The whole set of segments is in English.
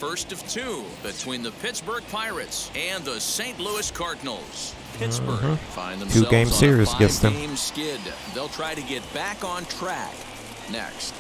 first of two between the Pittsburgh Pirates and the St. Louis Cardinals. Pittsburgh find themselves Two-game on series a gets them. 5-game skid. They'll try to get back on track next.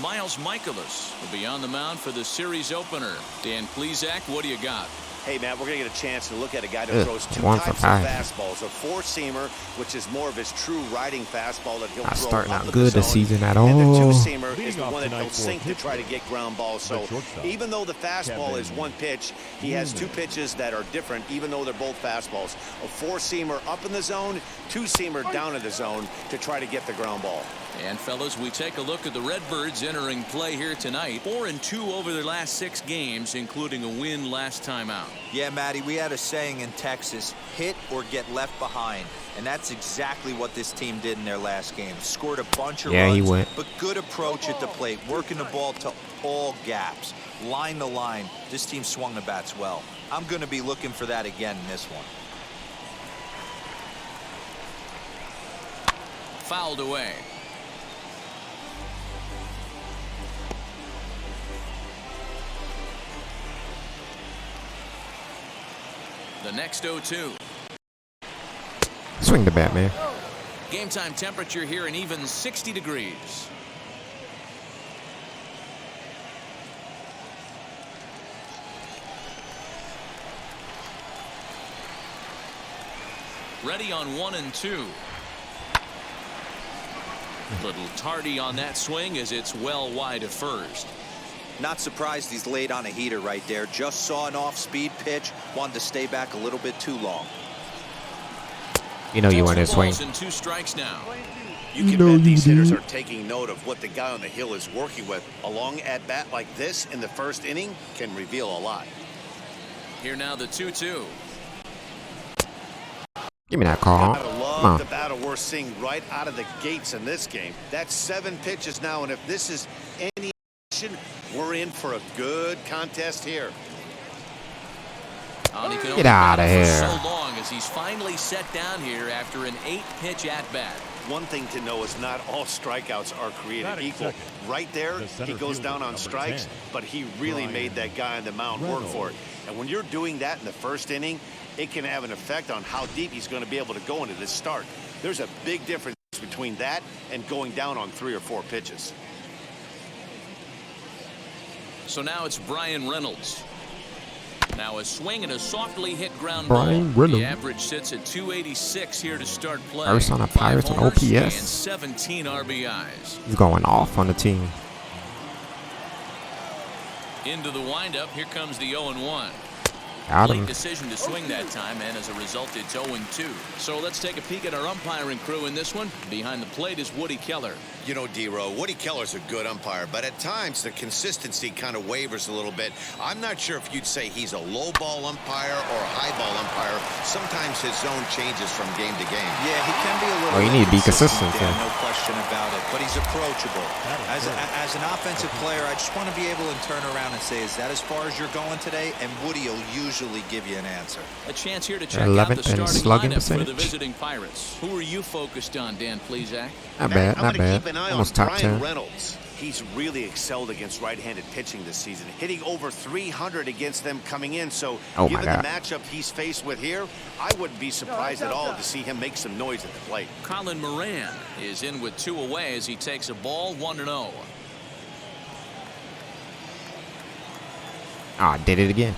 Miles Michaelis will be on the mound for the series opener. Dan Plesac, what do you got? Hey, Matt, we're going to get a chance to look at a guy that throws two one types for of five. fastballs. A four-seamer, which is more of his true riding fastball that he'll Not throw starting up out the good zone. this season at And the all. two-seamer is the one that he'll sink to try to get ground balls. So even though the fastball is one pitch, he has two pitches that are different, even though they're both fastballs. A four-seamer up in the zone, two-seamer down in the zone to try to get the ground ball. And fellas, we take a look at the Redbirds entering play here tonight. 4-2 over their last 6 games, including a win last time out. Yeah, Matty, we had a saying in Texas, hit or get left behind. And that's exactly what this team did in their last game. Scored a bunch of runs, but good approach at the plate, working the ball to all gaps. Line to line, this team swung the bats well. I'm going to be looking for that again in this one. Fouled away. The next 0-2. Swing the bat, man. Game time temperature here an even 60 degrees. Ready on 1 and 2. Little tardy on that swing as it's well wide of first. Not surprised he's laid on a heater right there. Just saw an off-speed pitch. Wanted to stay back a little bit too long. You know you want to swing. And 2 strikes now. You can bet these hitters are taking note of what the guy on the hill is working with. A long at-bat like this in the first inning can reveal a lot. Here now the 2-2. Give me that call. I love the battle we're seeing right out of the gates in this game. That's 7 pitches now, and if this is any action, we're in for a good contest here. Get out of here. So long as he's finally set down here after an 8-pitch at-bat. One thing to know is not all strikeouts are created equal. Right there, he goes down on strikes, but he really made that guy on the mound work for it. And when you're doing that in the first inning, it can have an effect on how deep he's going to be able to go into this start. There's a big difference between that and going down on 3 or 4 pitches. So now it's Brian Reynolds. Now a swing and a softly hit ground Brian ball. Reynolds. The average sits at 286 here to start play. First on the Pirates on OPS. And 17 RBIs. He's going off on the team. Into the windup. Here comes the 0-1. Got him. Late decision to swing that time, and as a result, it's 0-2. So let's take a peek at our umpiring crew in this one. Behind the plate is Woody Keller. You know, D-Row, Woody Keller's a good umpire, but at times the consistency kind of wavers a little bit. I'm not sure if you'd say he's a low ball umpire or a high ball umpire. Sometimes his zone changes from game to game. Yeah, he can be a little. Oh, you need to be consistent. Yeah, no question about it. But he's approachable. As an offensive player, I just want to be able to turn around and say, "Is that as far as you're going today?" And Woody will usually give you an answer. A chance here to check out the 11th and starting slugging lineup for the percentage. visiting Pirates. Who are you focused on, Dan Plesac? Not bad, I'm not gonna bad. keep an eye Almost on top Brian 10. Reynolds. He's really excelled against right-handed pitching this season, hitting over 300 against them coming in. So Oh, given my the God. matchup he's faced with here, I wouldn't be surprised at all to see him make some noise at the plate. Colin Moran is in with 2 away as he takes a ball 1-0. Ah, did it again.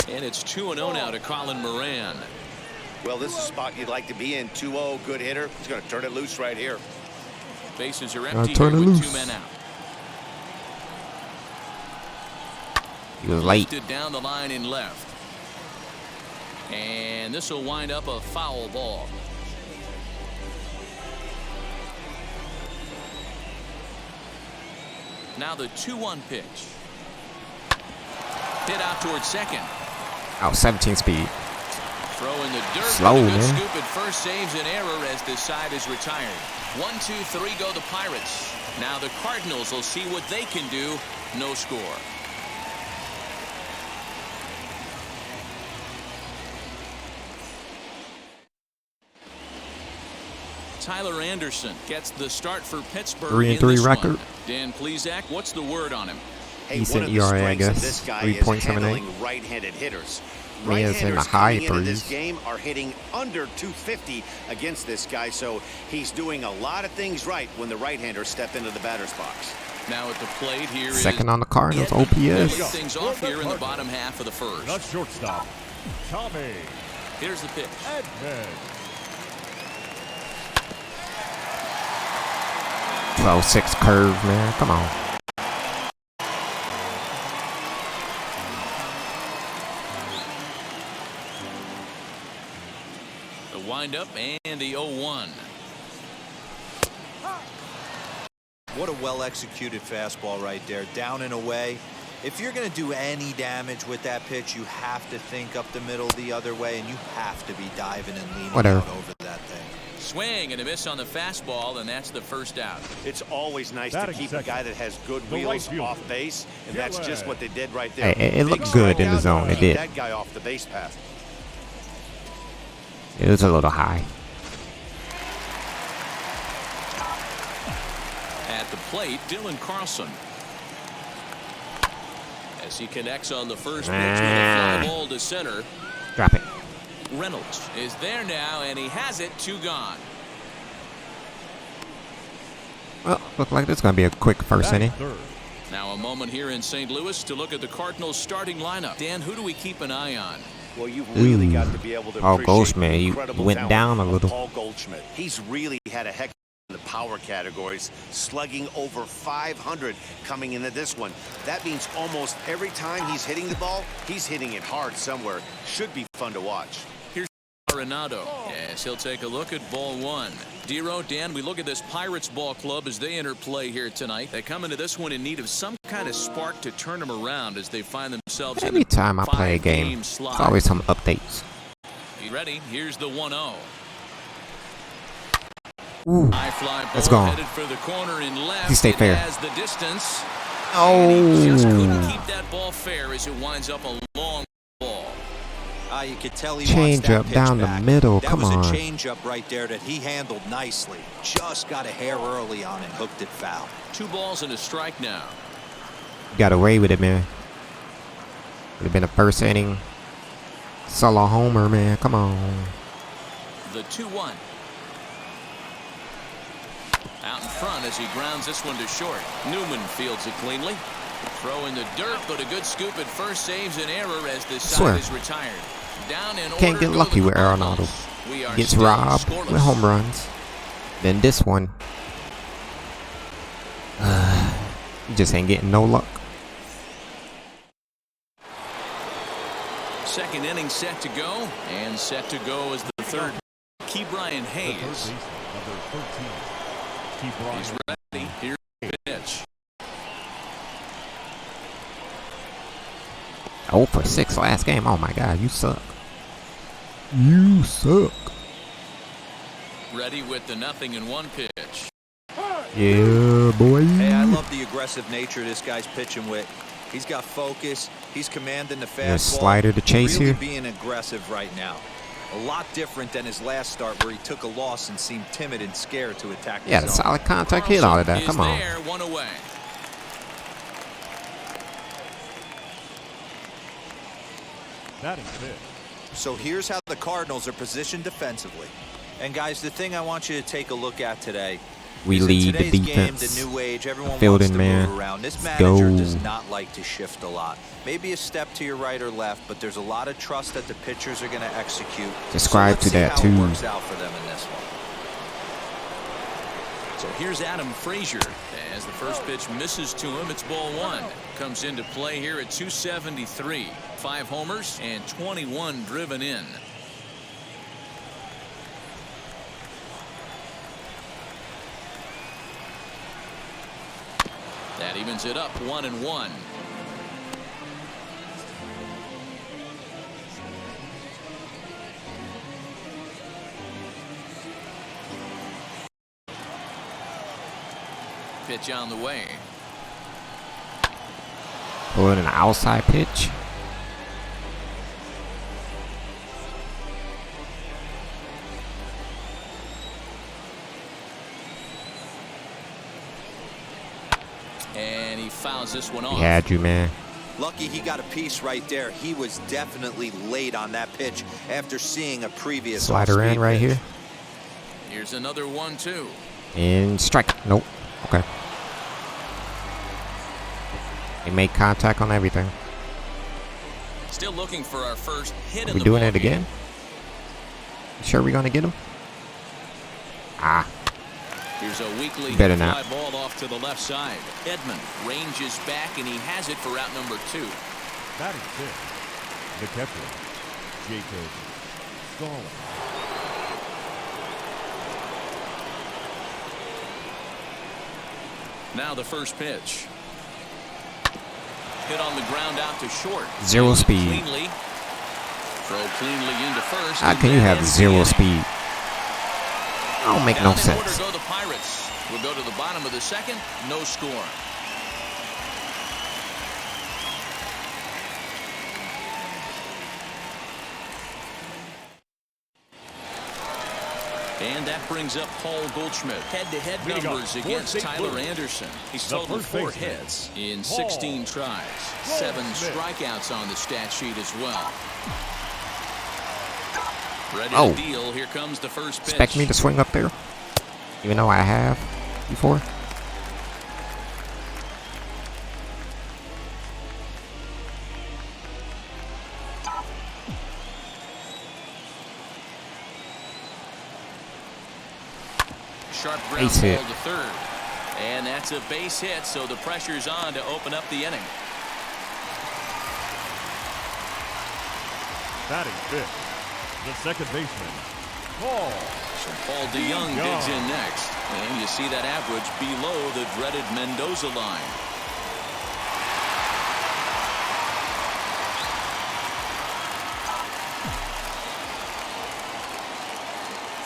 And it's 2-0 now to Colin Moran. Well, this is a spot you'd like to be in. 2-0, good hitter. He's going to turn it loose right here. Bases are empty turn here it with loose. 2 men out. He was late. Lifted down the line in left. And this will wind up a foul ball. Now the 2-1 pitch. Hit out towards second. Oh, 17 speed. Throw in the dirt. Slow, With a good man. scoop at first, saves an error as this side is retired. 1, 2, 3 go the Pirates. Now the Cardinals will see what they can do. No score. Tyler Anderson gets the start for Pittsburgh. 3-3 record. One. Dan Plesac, what's the word on him? Hey, Decent ERA, I guess. 3.78. Right-handed hitters. He is in the Right-handers high coming into this threes. game are hitting under 250 against this guy, so he's doing a lot of things right when the right-handers step into the batter's box. Now at the plate here Second on the Cardinals, Lead OPS. things off here in the bottom half of the first. The shortstop, Tommy. Here's the pitch. Edman. 12-6 curve, man. Come on. The windup and the 0-1. What a well-executed fastball right there, down and away. If you're going to do any damage with that pitch, you have to think up the middle the other way, and you have to be diving and leaning out over that thing. Swing and a miss on the fastball, and that's the first out. It's always nice to keep a guy that has good wheels off base, and that's just what they did right there. Hey, it looked good in the zone. It did. That guy off the base path. It was a little high. At the plate, Dylan Carlson. As he connects on the first pitch with a fly ball to center. Drop it. Reynolds is there now, and he has it. 2 gone. Well, look like this is going to be a quick first inning. Now a moment here in St. Louis to look at the Cardinals starting lineup. Dan, who do we keep an eye on? Well, you've really got to be able to Paul appreciate Goldschmidt, the he incredible went talent down a of little. Paul Goldschmidt. He's really had a heck in the power categories, slugging over 500 coming into this one. That means almost every time he's hitting the ball, he's hitting it hard somewhere. Should be fun to watch. Renato. Yes, he'll take a look at ball 1. Dero, Dan, we look at this Pirates ball club as they enter play here tonight. They come into this one in need of some kind of spark to turn them around as they find themselves Every time I play a game, there's always some updates. You ready? Here's the 1-0. Ooh, High fly ball let's go. headed for the corner in left. He stayed fair. It has the distance. Oh, And he just couldn't keep that ball fair as it winds up a long ball. You could tell he change wants that up pitch down back. the middle. That Come was on. a change up right there that he handled nicely. Just got a hair early on and hooked it foul. 2 balls and a strike now. Got away with it, man. Would have been a first inning solo homer, man. Come on. The 2-1. Out in front as he grounds this one to short. Newman fields it cleanly. Throw in the dirt, but a good scoop at first saves an error as this side is retired. Down in Can't order get go lucky the with Cardinals. Arenado. We are Gets still robbed scoreless. with home runs. Then this one. You just ain't getting no luck. Second inning set to go, and set to go is the third. Key Brian Hayes. He's ready. Here's the pitch. 0 for 6 last game. Oh my God, you suck. You suck. Ready with the 0-1 pitch. Yeah, boy. Hey, I love the aggressive nature this guy's pitching with. He's got focus. He's commanding the fastball. Slider to chase really here. Being aggressive right now. A lot different than his last start where he took a loss and seemed timid and scared to attack the Yeah, the zone. solid contact hit all of that. Come on. There, 1 away. So here's how the Cardinals are positioned defensively. And guys, the thing I want you to take a look at today. We is in lead the today's game, defense. the new age, everyone Fielding, wants to man. move around. This Let's manager go. does not like to shift a lot. Maybe a step to your right or left, but there's a lot of trust that the pitchers are going to execute. Subscribe so let's to see that, how too. It works out for them in this one. So here's Adam Frazier. As the first pitch misses to him, it's ball 1. Comes into play here at 273. 5 homers and 21 driven in. That evens it up 1-1. Pitch on the way. Pulling an outside pitch. he fouls this one off. He had you, man. Lucky he got a piece right there. He was definitely late on that pitch after seeing a previous slider in right pitch. here. Here's another 1-2. And strike. Nope. Okay. They make contact on everything. Still looking for our first hit in We the doing ball it again? Sure we're gonna get him? Ah. Here's a weakly Better hit not. fly ball off to the left side. Edman ranges back, and he has it for out number 2. Batting fifth, the catcher, Jacob Carlson. Now the first pitch. Hit on the ground out to short. Zero speed. Cleanly. Throw cleanly into first. How can you have zero speed? That don't make no Down in order sense. go the Pirates. We'll go to the bottom of the second. No score. And that brings up Paul Goldschmidt. Head-to-head numbers against Tyler Anderson. He's totaled 4 hits in 16 tries. 7 strikeouts on the stat sheet as well. Ready to deal. Here comes the first pitch. Expect me to swing up there? Even though I have before? Sharp ground Base hit. ball to third. And that's a base hit, so the pressure's on to open up the inning. Batting fifth, the second baseman, Paul. So Paul DeYoung digs in next. And you see that average below the dreaded Mendoza line.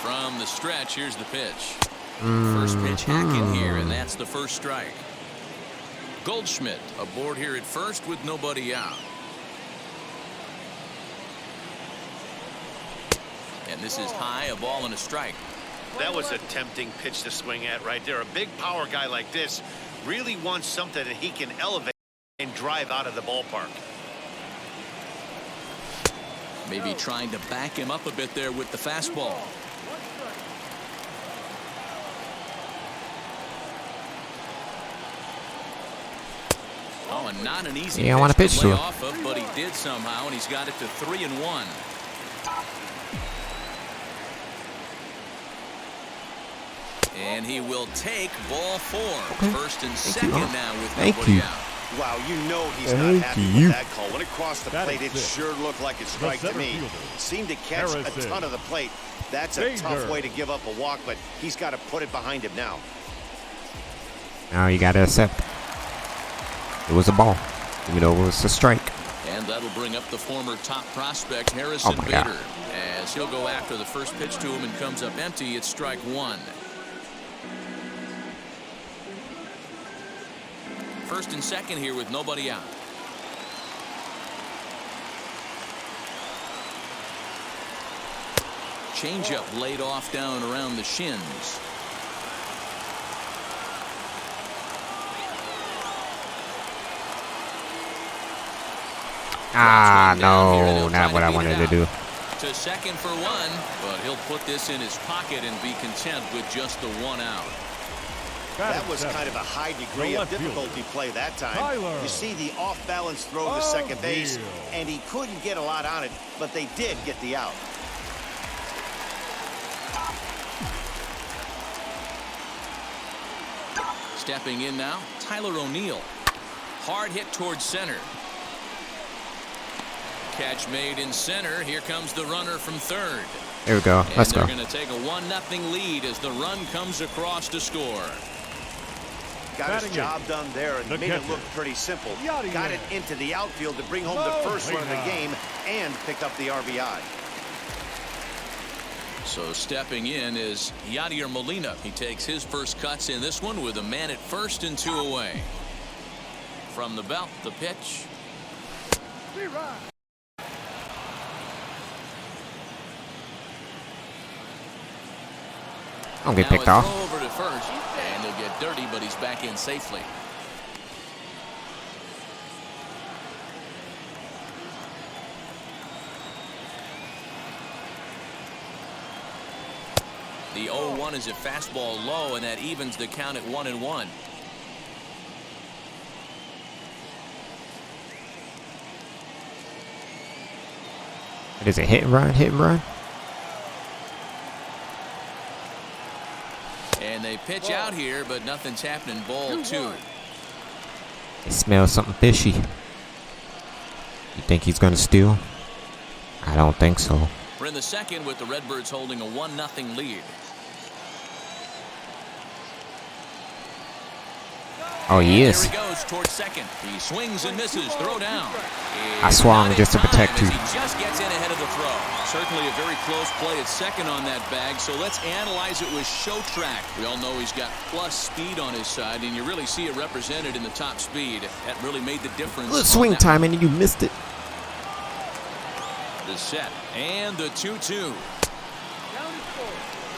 From the stretch, here's the pitch. First pitch hack in here, and that's the first strike. Goldschmidt aboard here at first with nobody out. And this is high, a ball and a strike. That was a tempting pitch to swing at right there. A big power guy like this really wants something that he can elevate and drive out of the ballpark. Maybe trying to back him up a bit there with the fastball. Oh, and not an easy I want to pitch to lay him. off of, but he did somehow, and he's got it to 3-1. And he will take ball 4. First and second now with nobody out. Wow, you know he's not happy with that call. When it crossed the plate, it sure looked like a strike to me. Seemed to catch a ton of the plate. That's a tough way to give up a walk, but he's got to put it behind him now. Now you got to accept. It was a ball. Even though it was a strike. And that'll bring up the former top prospect, Harrison Bader. As he'll go after the first pitch to him and comes up empty, it's strike 1. First and second here with nobody out. Changeup laid off down around the shins. Ah, no, not what I wanted to do. To second for 1, but he'll put this in his pocket and be content with just the 1 out. That was kind of a high degree of difficulty play that time. You see the off-balance throw to second base, and he couldn't get a lot on it, but they did get the out. Stepping in now, Tyler O'Neill. Hard hit towards center. Catch made in center. Here comes the runner from third. There we go. Let's go. They're going to take a 1-0 lead as the run comes across to score. Got his job done there and made it look pretty simple. Got it into the outfield to bring home the first run of the game and pick up the RBI. So stepping in is Yadier Molina. He takes his first cuts in this one with a man at first and 2 away. From the belt, the pitch. Don't get picked off. Throw over to first, and he'll get dirty, but he's back in safely. The 0-1 is a fastball low, and that evens the count at 1-1. It is a hit and run, hit and run. And they pitch out here, but nothing's happening. Ball 2. It smells something fishy. You think he's gonna steal? I don't think so. We're in the second with the Redbirds holding a 1-0 lead. Oh, he is. There he goes towards second. He swings and misses. Throw down. I swung just to protect you. He just gets in ahead of the throw. Certainly a very close play at second on that bag. So let's analyze it with show track. We all know he's got plus speed on his side, and you really see it represented in the top speed. That really made the difference. Good swing time, and you missed it. The set and the 2-2.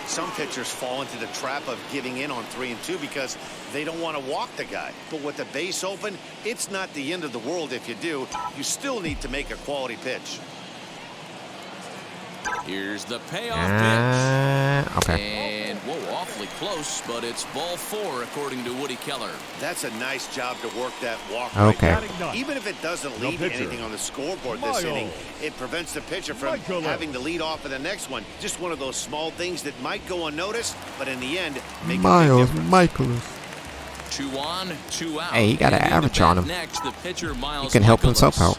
Some pitchers fall into the trap of giving in on 3 and 2 because they don't want to walk the guy. But with the base open, it's not the end of the world if you do. You still need to make a quality pitch. Here's the payoff pitch. Okay. And, whoa, awfully close, but it's ball 4, according to Woody Keller. That's a nice job to work that walk. Okay. Right there. Even if it doesn't lead to anything on the scoreboard this inning, it prevents the pitcher from having to lead off in the next one. Just one of those small things that might go unnoticed, but in the end, make Miles Michaelis. 2 on, 2 out. Hey, he got an average on him. Next, the pitcher, Miles He can help Michaelis. himself out.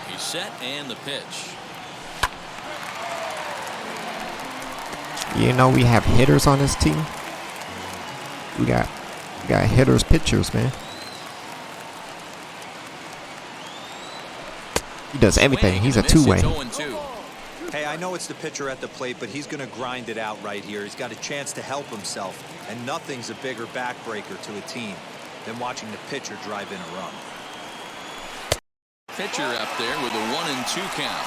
He's set and the pitch. You know we have hitters on this team. We got hitters, pitchers, man. He does everything. He's a two-way. Hey, I know it's the pitcher at the plate, but he's going to grind it out right here. He's got a chance to help himself, and nothing's a bigger backbreaker to a team than watching the pitcher drive in a run. Pitcher up there with a 1-2 count.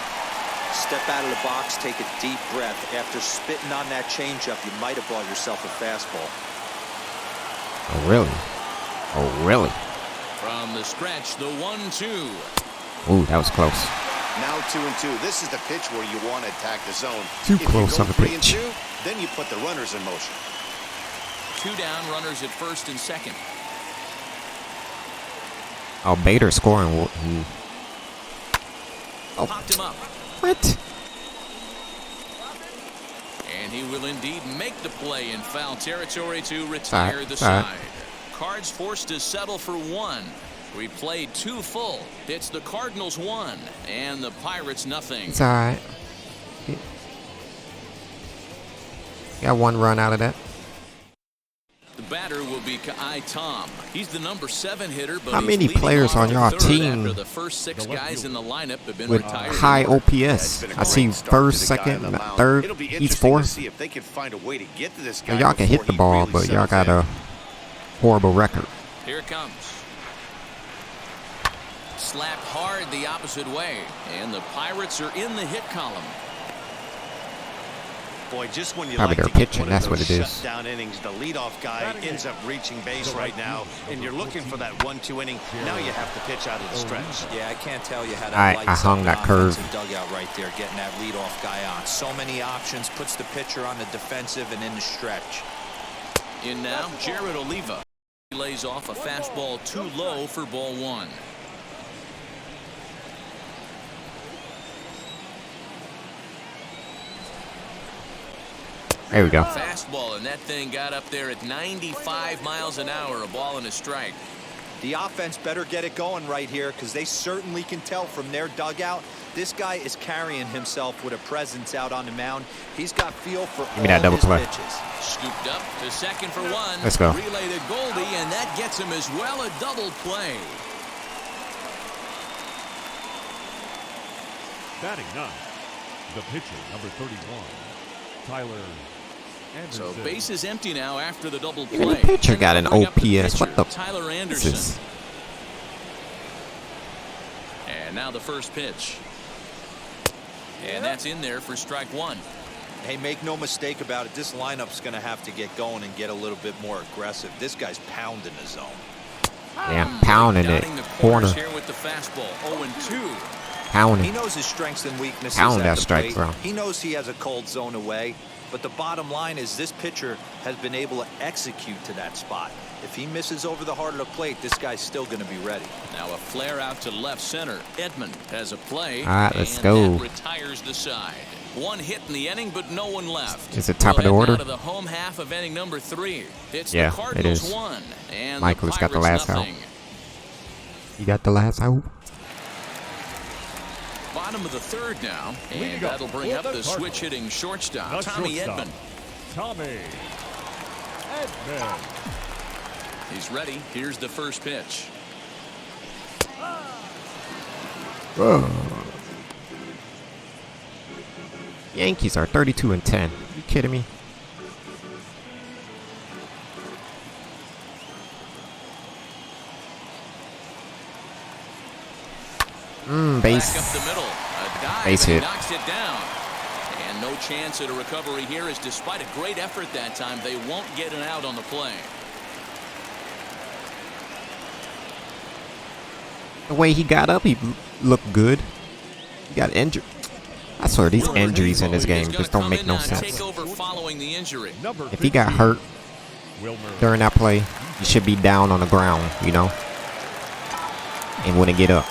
Step out of the box, take a deep breath. After spitting on that changeup, you might have bought yourself a fastball. Oh, really? Oh, really? From the stretch, the 1-2. Ooh, that was close. Now 2-2. This is the pitch where you want to attack the zone. Too close of a pitch. If you go 3-2, then you put the runners in motion. 2 down, runners at first and second. Oh, Bader scoring. Oh, Popped him up. what? And he will indeed make the play in foul territory to retire the side. Cards forced to settle for 1. We played 2 full. It's the Cardinals 1 and the Pirates nothing. It's all right. Got 1 run out of that. The batter will be Kai Tom. He's the number 7 hitter, but how many players on your team the first 6 guys in the lineup have been with retired. high OPS? I see first, second, third. He's 4th. Y'all can hit the ball, but y'all got a horrible record. Here it comes. Slapped hard the opposite way, and the Pirates are in the hit column. Boy, just when you probably like they're to get pitching, one that's of what those it is. shutdown innings, the leadoff guy ends up reaching base right now, and you're looking for that 1-2 inning. Now you have to pitch out of the stretch. Yeah, I can't tell you how that I hung that curve. Dugout right there, getting that leadoff guy on. So many options, puts the pitcher on the defensive and in the stretch. In now, Jared Oliva. He lays off a fastball too low for ball 1. There we go. Fastball, and that thing got up there at 95 miles an hour, a ball and a strike. The offense better get it going right here because they certainly can tell from their dugout. This guy is carrying himself with a presence out on the mound. He's got feel for Give me that double play. pitches. Scooped up to second for 1. Let's go. Relay to Goldie, and that gets him as well a double play. Batting 9, the pitcher, number 31, Tyler Anderson. So base is empty now after the double Even play. the pitcher got an OPS. What the? Tyler This Anderson. is And now the first pitch. And that's in there for strike 1. Hey, make no mistake about it. This lineup's going to have to get going and get a little bit more aggressive. This guy's pounding the zone. yeah, pounding it. Dotting the Corner. corners here with the fastball. 0-2. Counting. He knows his strengths and weaknesses. Count that at the strike, plate. bro. He knows he has a cold zone away. But the bottom line is this pitcher has been able to execute to that spot. If he misses over the heart of the plate, this guy's still going to be ready. Now a flare out to left center. Edmund has a play. All right, let's and go. That retires the side. One hit in the inning, but no one left. Is it top of the We'll head order? now to the home half of inning number 3. It's Yeah, the it Cardinals is. 1 and Michael's the got the Pirates last out. nothing. You got the last out? Bottom of the 3rd now, Leading and up that'll bring for up the the Cardinals. switch-hitting shortstop, The Tommy shortstop, Edmund. Tommy Edmund. He's ready. Here's the first pitch. Yankees are 32-10. You kidding me? Base. Back up the middle. A dive, Base and he hit. knocks it down. And no chance at a recovery here, as despite a great effort that time, they won't get an out on the play. The way he got up, he looked good. He got injured. I swear, these injuries in this game just don't make no sense. Take over following the injury. Number If he got 15, hurt Wilmer. during that play, he should be down on the ground, you know? And wouldn't get up.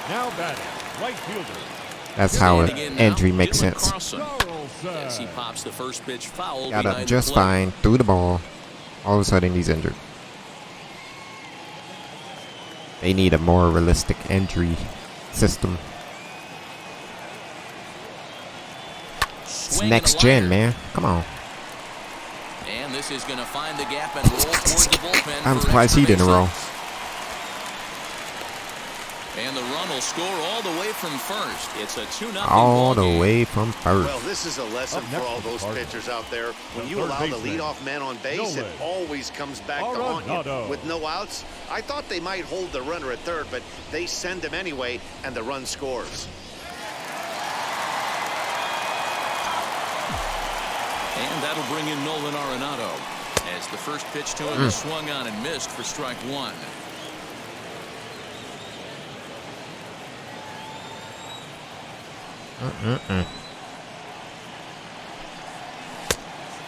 Now batting, right fielder, That's how an Standing in now, injury makes Dylan sense. Carlson. Carlson. As he pops the first pitch foul Got behind up the just plate. fine, threw the ball. All of a sudden, he's injured. They need a more realistic injury system. It's Swing next and a gen, liner. man. Come on. And this is going to find the gap and roll towards the bullpen. I'm for surprised he didn't extra roll. bases. And the run will score all the way from first. It's a 2-0 All ball the game. way from first. Well, this is a lesson Up for next all is the those Cardinals. pitchers out there. When The you third allow the baseman, leadoff man on base, it Nolan always comes back to haunt you. Arenado. With no outs, I thought they might hold the runner at third, but they send him anyway, and the run scores. And that'll bring in Nolan Arenado. As the first pitch to him is swung on and missed for strike 1.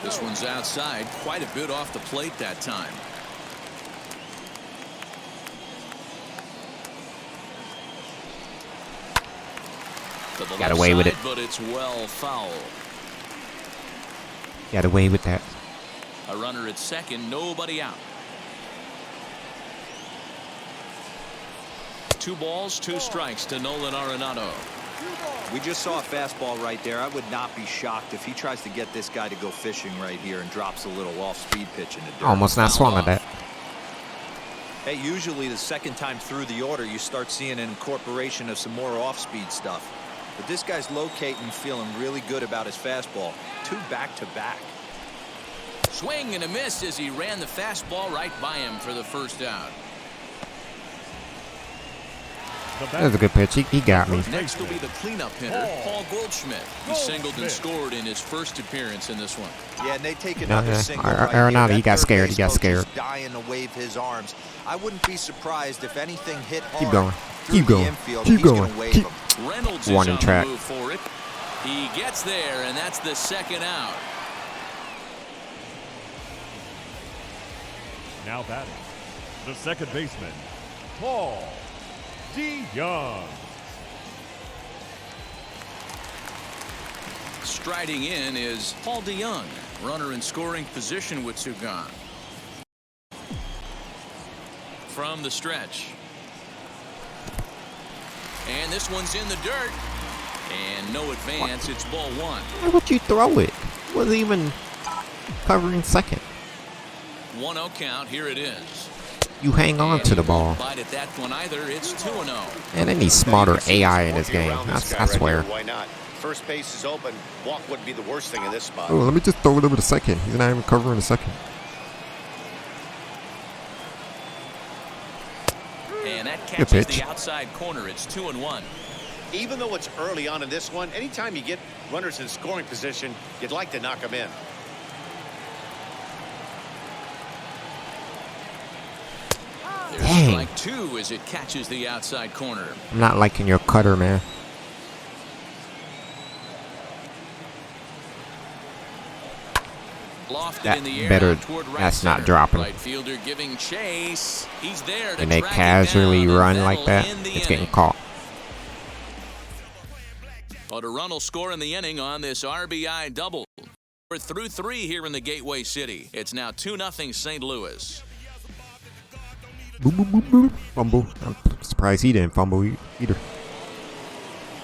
This one's outside, quite a bit off the plate that time. To the Got left away with side, it. but it's well foul. Got away with that. A runner at second, nobody out. 2 balls, 2 strikes to Nolan Arenado. We just saw a fastball right there. I would not be shocked if he tries to get this guy to go fishing right here and drops a little off-speed pitch in the dirt. Almost not swung at that. Hey, usually the second time through the order, you start seeing an incorporation of some more off-speed stuff. But this guy's locating, feeling really good about his fastball. 2 back-to-back. Swing and a miss as he ran the fastball right by him for the first out. That was a good pitch. He got me. Next will be the cleanup hitter, Paul Goldschmidt. He singled and scored in his first appearance in this one. Yeah, and they take another yeah. single right Arenado, here. he got That scared. third He got base coach is scared. dying to wave his arms. I wouldn't be surprised if anything hit hard. Keep going. through Keep the going. infield, Keep he's gonna going. wave Keep. Reynolds him. is One on in track. the move for it. He gets there, and that's the second out. Now batting, the second baseman, Paul DeYoung. Striding in is Paul DeYoung, runner in scoring position with 2 gone. From the stretch. And this one's in the dirt. And no advance. It's ball 1. Why would you throw it? Wasn't even covering second. 1-0 count. Here it is. You hang on to the ball. Bite at that one either. It's 2-0. And they need smarter AI in this game. I swear. Why not? First base is open. Walk wouldn't be the worst thing in this spot. Oh, let me just throw it over to second. He's not even covering the second. And that Good catches pitch. the outside corner. It's 2-1. Even though it's early on in this one, anytime you get runners in scoring position, you'd like to knock them in. There's Dang. strike 2 as it catches the outside corner. I'm not liking your cutter, man. Lofted in the air better. toward right That's not center. dropping. Right fielder giving chase. He's there to And they track it casually down, run and like that. that'll end the It's getting inning. caught. But a run will score in the inning on this RBI double. We're through 3 here in the Gateway City. It's now 2-0 St. Louis. Boom, boom, boom, boom. Fumble. I'm surprised he didn't fumble either.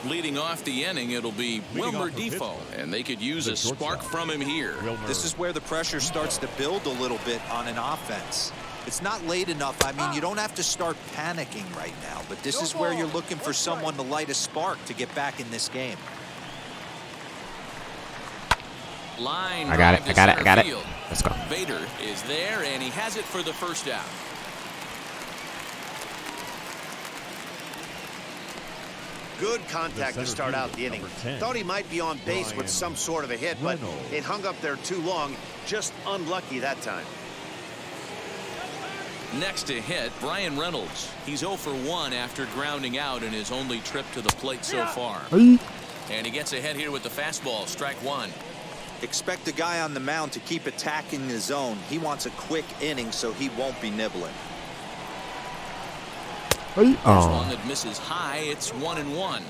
Leading off the inning, it'll be Wilmer off the Defoe, and they could use a spark from him here. This is where the pressure starts to build a little bit on an offense. It's not late enough. I mean, you don't have to start panicking right now, but this is where you're looking for someone to light a spark to get back in this game. Line I got it. drive I got to it. I got it. center field. Let's go. Vader is there, and he has it for the first out. Good contact to start out the inning. Thought he might be on base with some sort of a hit, but it hung up there too long. Just unlucky that time. Next to hit, Brian Reynolds. He's 0 for 1 after grounding out in his only trip to the plate so far. And he gets ahead here with the fastball, strike 1. Expect the guy on the mound to keep attacking the zone. He wants a quick inning, so he won't be nibbling. There's one that misses high. It's 1-1.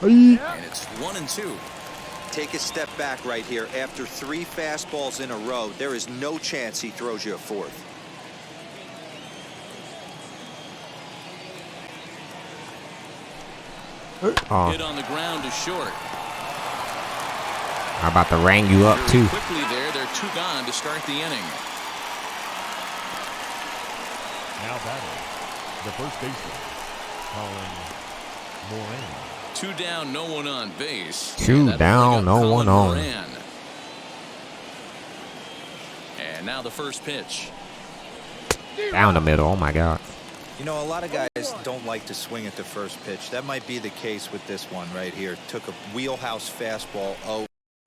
And it's 1-2. Take a step back right here. After 3 fastballs in a row, there is no chance he throws you a 4th. Hit on the ground to short. How about to rang you up too? Quickly there, they're 2 gone to start the inning. Now batting, the first baseman, Colin Moran. 2 down, no one on base. 2 down, no one on. Moran. And now the first pitch. Down the middle. Oh my God. You know, a lot of guys don't like to swing at the first pitch. That might be the case with this one right here. Took a wheelhouse fastball,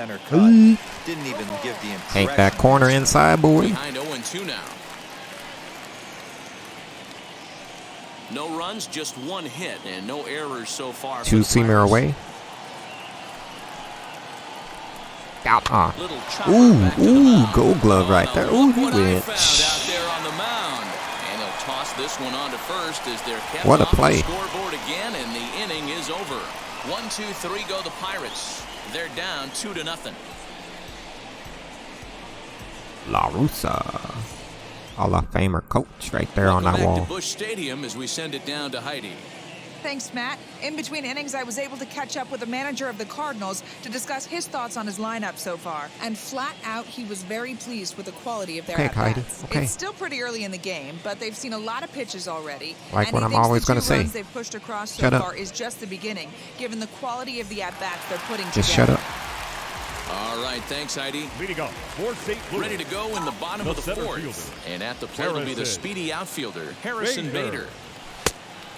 center cut. Didn't even give the impression. Ain't that corner inside, boy? Behind 0-2 now. No runs, just 1 hit, and no errors so far. 2-seamer away. Out. Little chopper Ooh, back to the ooh, mound. gold glove right there. Ooh, Look he what I went. found out there on the mound. And they'll toss this one on to first as they're kept What a off the play. scoreboard again, and the inning is over. 1, 2, 3 go the Pirates. They're down 2-0. La Russa. Hall of Famer coach right there on Welcome that back wall. to Busch Stadium as we send it down to Heidi. Thanks, Matt. In between innings, I was able to catch up with the manager of the Cardinals to discuss his thoughts on his lineup so far. And flat out, he was very pleased with the quality of their at-bats. Okay. It's still pretty early in the game, but they've seen a lot of pitches already. Like and what he I'm thinks always the gonna 2 say. runs they've pushed across so Shut up. far is just the beginning, given the quality of the at-bats they're putting Just together. shut up. All right, thanks, Heidi. Leading off for St. Louis. Ready to go in the bottom The of the center 4th. fielder, And at the plate will be the Harrison speedy outfielder, Harrison Bader. Bader.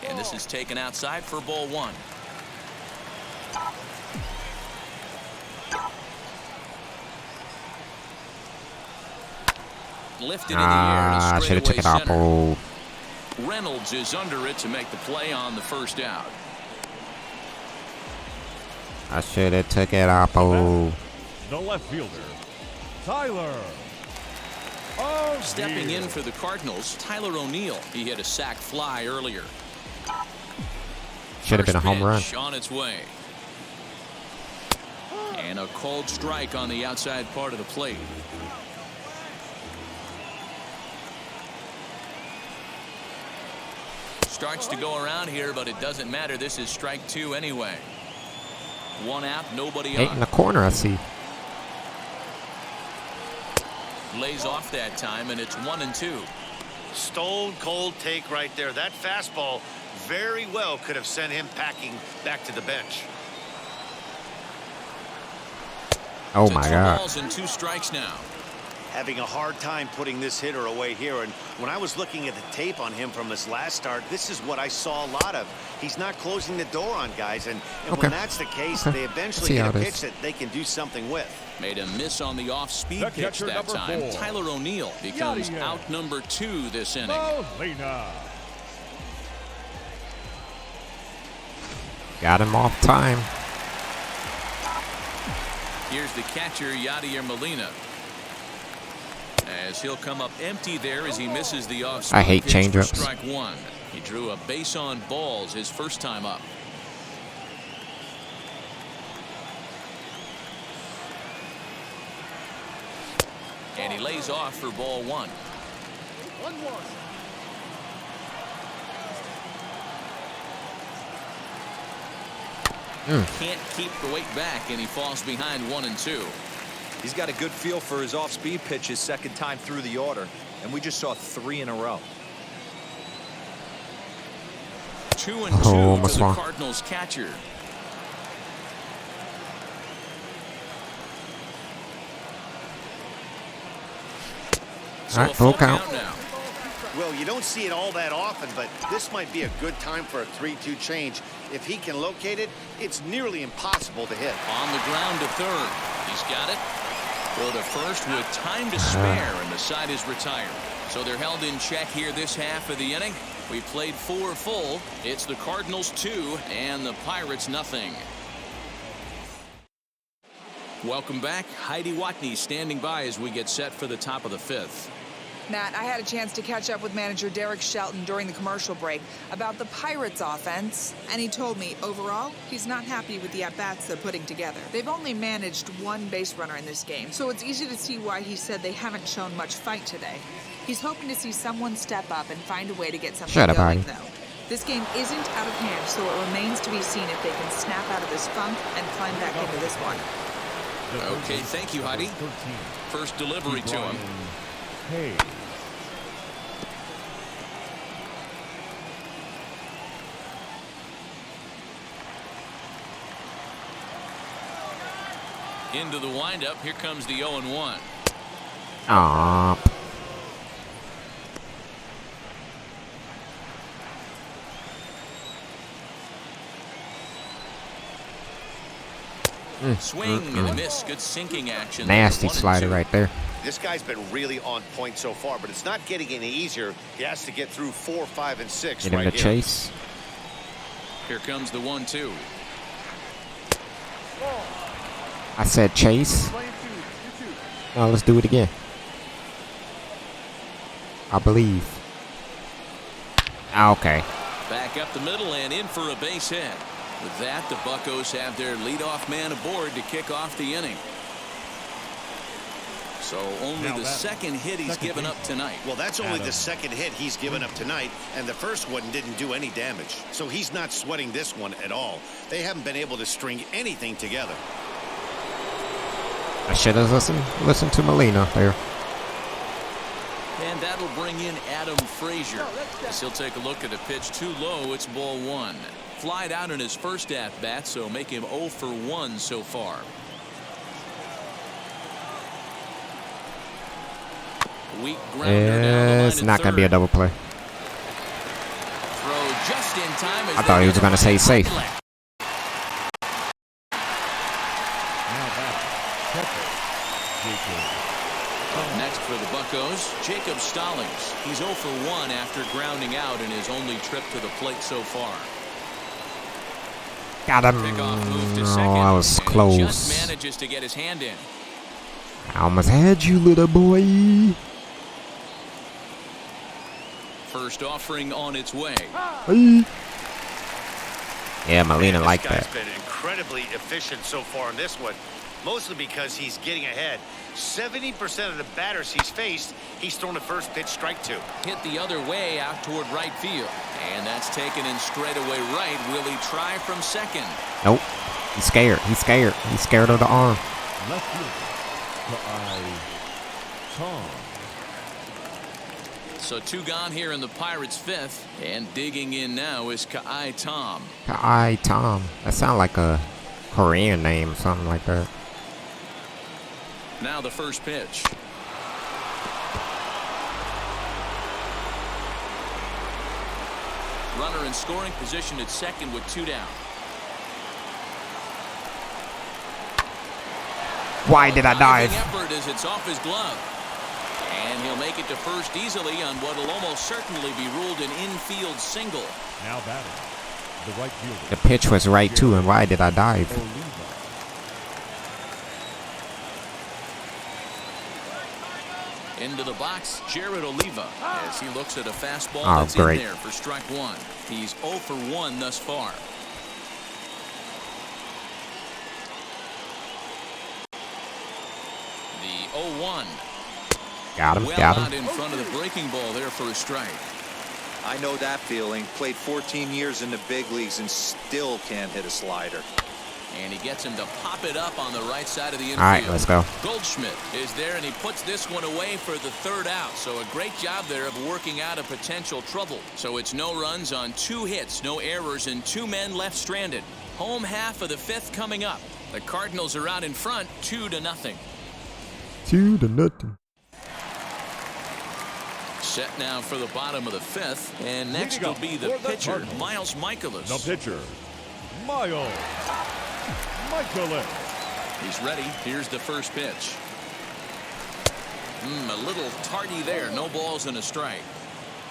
And this is taken outside for ball 1. Lifted in the air I to should have took straightaway it off. center. Oh, Reynolds is under it to make the play on the first out. I should have took it off. Oh, The left fielder, Tyler. Stepping in for the Cardinals, Tyler O'Neill. He hit a sac fly earlier. should have been a home run. First pitch on its way. And a cold strike on the outside part of the plate. Starts to go around here, but it doesn't matter. This is strike 2 anyway. 1 out, nobody 8 in on. the corner, I see. Lays off that time, and it's 1-2. Stone cold take right there. That fastball very well could have sent him packing back to the bench. Oh To my 2 God. balls and 2 strikes now. Having a hard time putting this hitter away here, and when I was looking at the tape on him from his last start, this is what I saw a lot of. He's not closing the door on guys, and Okay. when that's the case, Okay. they eventually See get how a it pitch is. that they can do something with. Made a miss on the off-speed The pitch catcher, that number time. 4. Tyler O'Neill becomes Yadier. out number 2 this inning. Molina. Got him off time. Here's the catcher, Yadier Molina. As he'll come up empty there as he misses the off-speed. I hate pitch for changeups. Strike one. He drew a base on balls his first time up. And he lays off for ball one. Can't keep the weight back, and he falls behind 1-2. He's got a good feel for his off-speed pitch his second time through the order, and we just saw 3 in a row. 2-2 to the Cardinals catcher. All right, full count. Now. Well, you don't see it all that often, but this might be a good time for a 3-2 change. If he can locate it, it's nearly impossible to hit. On the ground to third. He's got it. Throw to first with time to spare, and the side is retired. So they're held in check here this half of the inning. We played 4 full. It's the Cardinals 2 and the Pirates nothing. Welcome back. Heidi Watney standing by as we get set for the top of the 5th. Matt, I had a chance to catch up with manager Derek Shelton during the commercial break about the Pirates offense, and he told me overall he's not happy with the at-bats they're putting together. They've only managed 1 base runner in this game, so it's easy to see why he said they haven't shown much fight today. He's hoping to see someone step up and find a way to get something going, though. This game isn't out of hand, so it remains to be seen if they can snap out of this funk and climb back into this one. Okay, thank you, Heidi. First delivery to him. Hey. Into the windup. Here comes the 0-1. Aww. Swing and a miss. Good sinking action. Nasty slider right there. This guy's been really on point so far, but it's not getting any easier. He has to get through 4, 5, and 6 Get him right to here. chase. Here comes the 1-2. I said chase. Now let's do it again. I believe. Okay. Back up the middle and in for a base hit. With that, the Buccos have their leadoff man aboard to kick off the inning. So only the second hit he's given up tonight. Well, that's only the second hit he's given up tonight, and the first one didn't do any damage. So he's not sweating this one at all. They haven't been able to string anything together. I should have listened to Molina there. And that'll bring in Adam Frazier. As he'll take a look at a pitch too low. It's ball 1. Flied out in his first at-bat, so make him 0 for 1 so far. Weak grounder down the line. It's not going to be a double play. Throw just in time. I thought he was going to say safe. Next for the Buccos, Jacob Stallings. He's 0 for 1 after grounding out in his only trip to the plate so far. Got him. Oh, I was close. Just manages to get his hand in. I almost had you, little boy. First offering on its way. Hey. Yeah, Molina like that. This guy's been incredibly efficient so far in this one, mostly because he's getting ahead. 70% of the batters he's faced, he's thrown a first pitch strike to. Hit the other way out toward right field. And that's taken in straightaway right. Will he try from second? Nope. He's scared. He's scared. He's scared of the arm. Left fielder, Tom. So 2 gone here in the Pirates' 5th. And digging in now is Ka'ai Tom. Ka'ai Tom. That sounds like a Korean name, something like that. Now the first pitch. Runner in scoring position at second with 2 down. Why did I dive? Effort as it's off his glove. And he'll make it to first easily on what will almost certainly be ruled an infield single. Now batting, The right fielder. The pitch was right too, and why did I dive? Into the box, Jared Oliva, as he looks at a fastball that's great. in there for strike one. He's 0 for 1 thus far. The 0-1. Got him, Well got out him. in front of the breaking ball there for a strike. I know that feeling. Played 14 years in the big leagues and still can't hit a slider. And he gets him to pop it up on the right side of the infield. All right, let's go. Goldschmidt is there, and he puts this one away for the third out. So a great job there of working out a potential trouble. So it's no runs on 2 hits, no errors, and 2 men left stranded. Home half of the 5th coming up. The Cardinals are out in front, 2-0. 2-0. Set now for the bottom of the 5th, and next will be the pitcher, Miles Michaelis. The pitcher, Miles Michaelis. He's ready. Here's the first pitch. A little tardy there. No balls and a strike.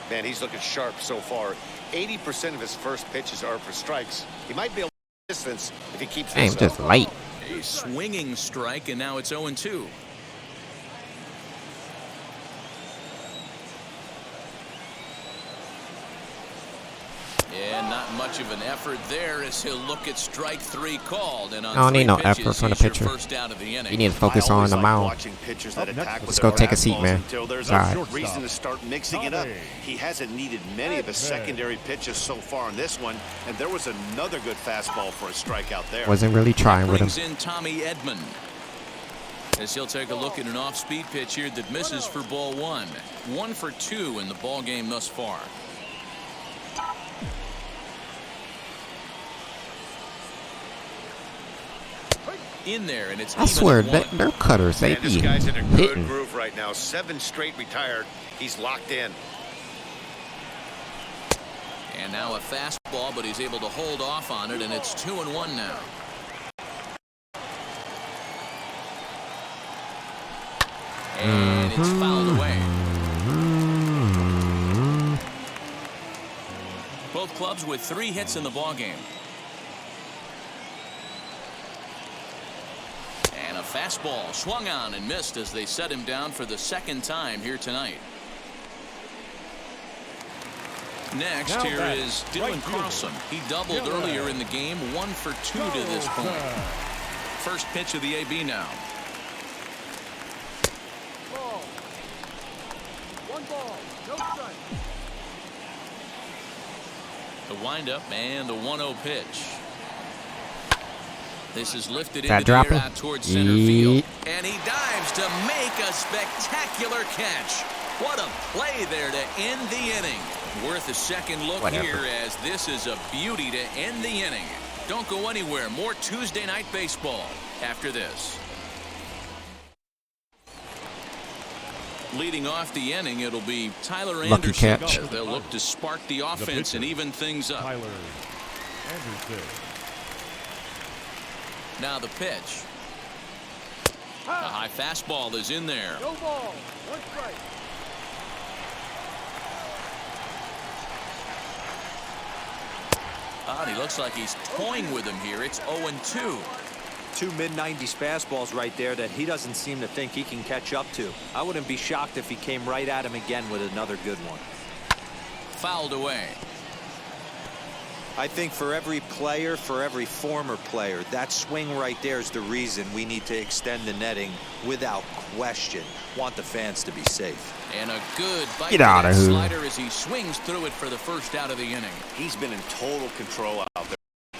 Man, he's looking sharp so far. 80% of his first pitches are for strikes. He might be able to distance if he keeps I'm this just up. late. A swinging strike, and now it's 0-2. And not much of an effort there as he'll look at strike 3 called. And on I don't need no pitches, effort from the he's your pitcher. first out of the inning. You need to focus on the mound. Let's go take a seat, man. There's All a right. reason to start mixing it up. He hasn't needed many of his secondary pitches so far in this one, and there was another good fastball for a strikeout there. Wasn't really trying with him. Brings in Tommy Edman, as he'll take a look at an off-speed pitch here that misses for ball 1. 1 for 2 in the ball game thus far. In there, and it's I swear, their cutters, they Man, be this guy's in a good hitting. groove right now. 7 straight retired. He's locked in. And now a fastball, but he's able to hold off on it, and it's 2-1 now. And it's fouled away. Both clubs with 3 hits in the ballgame. And a fastball swung on and missed as they set him down for the 2nd time here tonight. Next, Now here back, is right Dylan fielder. Carlson. He doubled earlier in the game, 1 for 2 to this point. First pitch of the AB now. Ball. 1 ball, no strike. The windup and the 1-0 pitch. This is lifted That into the drop air him? out towards center field. And he dives to make a spectacular catch. What a play there to end the inning. Worth a second look here, as this is a beauty to end the inning. Don't go anywhere. More Tuesday night baseball after this. Leading off the inning, it'll be Tyler Lucky Anderson. catch. They'll look to spark the offense and even things up. Tyler Anderson. Now the pitch. A high fastball is in there. No ball, 1 strike. He looks like he's toying with him here. It's 0-2. 2 mid-90s fastballs right there that he doesn't seem to think he can catch up to. I wouldn't be shocked if he came right at him again with another good one. Fouled away. I think for every player, for every former player, that swing right there is the reason we need to extend the netting without question. Want the fans to be safe. And a good bite Get to out that of here. slider as he swings through it for the first out of the inning. He's been in total control out there.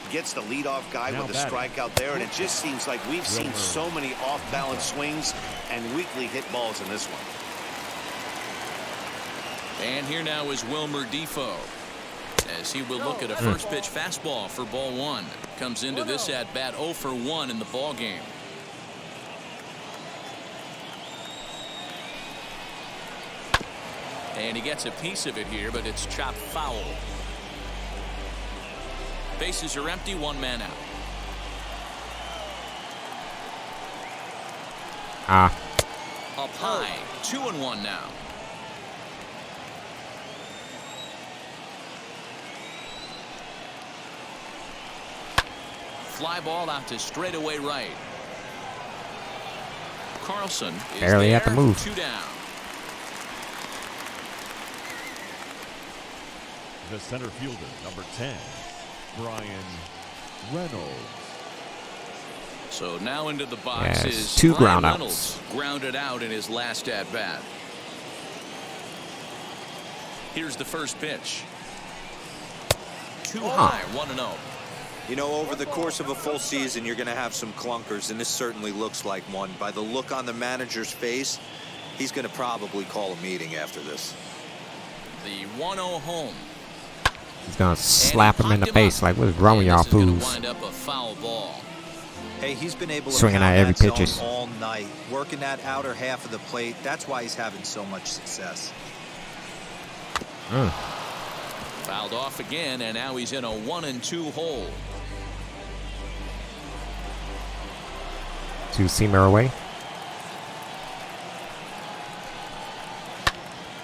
Gets the leadoff guy Now with a batting. strikeout there, and it just seems like we've seen so many off-balance swings and weakly hit balls in this one. And here now is Wilmer Defoe, as he will look at a first pitch fastball for ball 1. Comes into this at bat 0 for 1 in the ball game. And he gets a piece of it here, but it's chopped foul. Bases are empty, 1 man out. Up high, 2-1 now. fly ball out to straightaway right. Carlson is barely there, have to move. 2 down. The center fielder, number 10, Brian Reynolds. So now into the box is 2 Brian ground Reynolds, outs. grounded out in his last at bat. Here's the first pitch. Too high, 1-0. You know, over the course of a full season, you're going to have some clunkers, and this certainly looks like one. By the look on the manager's face, he's going to probably call a meeting after this. The 1-0 home. He's gonna slap him in the face. Like, what's wrong with y'all fools? Wind up a foul ball. Hey, he's been able to swinging at every pitch all night, working that outer half of the plate. That's why he's having so much success. Fouled off again, and now he's in a 1-2 hole. 2-seamer away.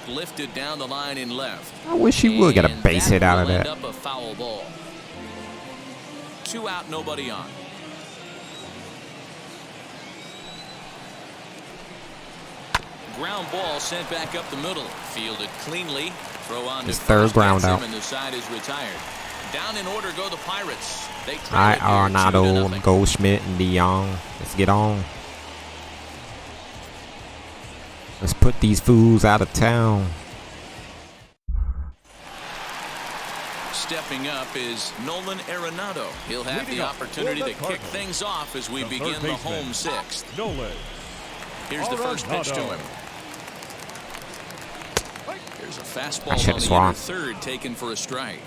Lifted down the line in left. I wish he would get a base hit out of that. Up a foul ball. 2 out, nobody on. Ground ball sent back up the middle. Fielded cleanly. Throw on his to third ground out. And the side is retired. Down in order go the Pirates. They All right, Arenado, Goldschmidt, and DeYoung. Let's get on. Let's put these fools out of town. Stepping up is Nolan Arenado. He'll have the opportunity to kick things off as we begin the home 6th. Here's the first pitch to him. Here's a fastball on the inner third taken for a strike.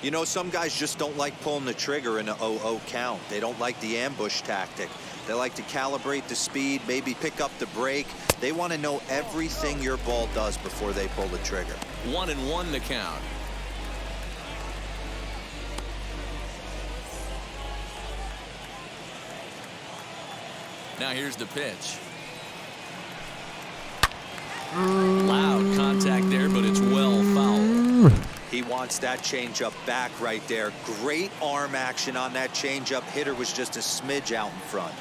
You know, some guys just don't like pulling the trigger in an 0-0 count. They don't like the ambush tactic. They like to calibrate the speed, maybe pick up the break. They want to know everything your ball does before they pull the trigger. 1-1 the count. Now here's the pitch. Loud contact there, but it's well fouled. He wants that changeup back right there. Great arm action on that changeup. Hitter was just a smidge out in front.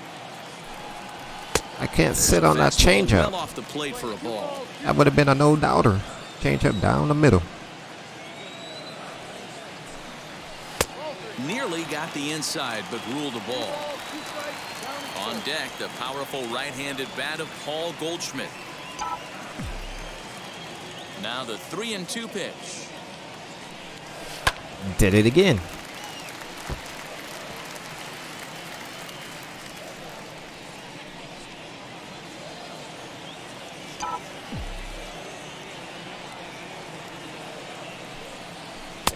I can't sit on that changeup. Well off the plate for a ball. That would have been a no-doubter. Changeup down the middle. Nearly got the inside, but ruled the ball. On deck, the powerful right-handed bat of Paul Goldschmidt. Now the 3-2 pitch. Did it again.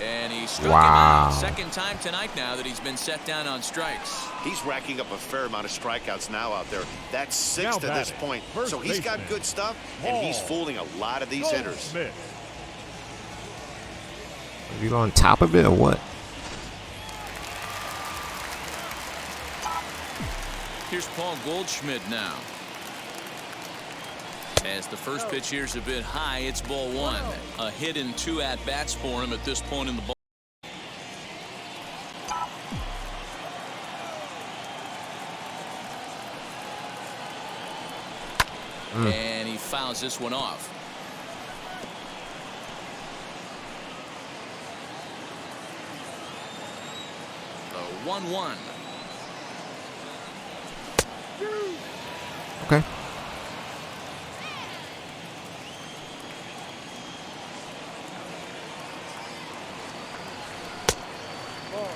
And he struck him out. Second time tonight now that he's been set down on strikes. He's racking up a fair amount of strikeouts now out there. That's 6 to this point. So he's got good stuff, and he's fooling a lot of these hitters. Are you on top of it or what? Here's Paul Goldschmidt now. As the first pitch here's a bit high, it's ball 1. A hit and 2 at-bats for him at this point in the ball. And he fouls this one off. The 1-1. Okay.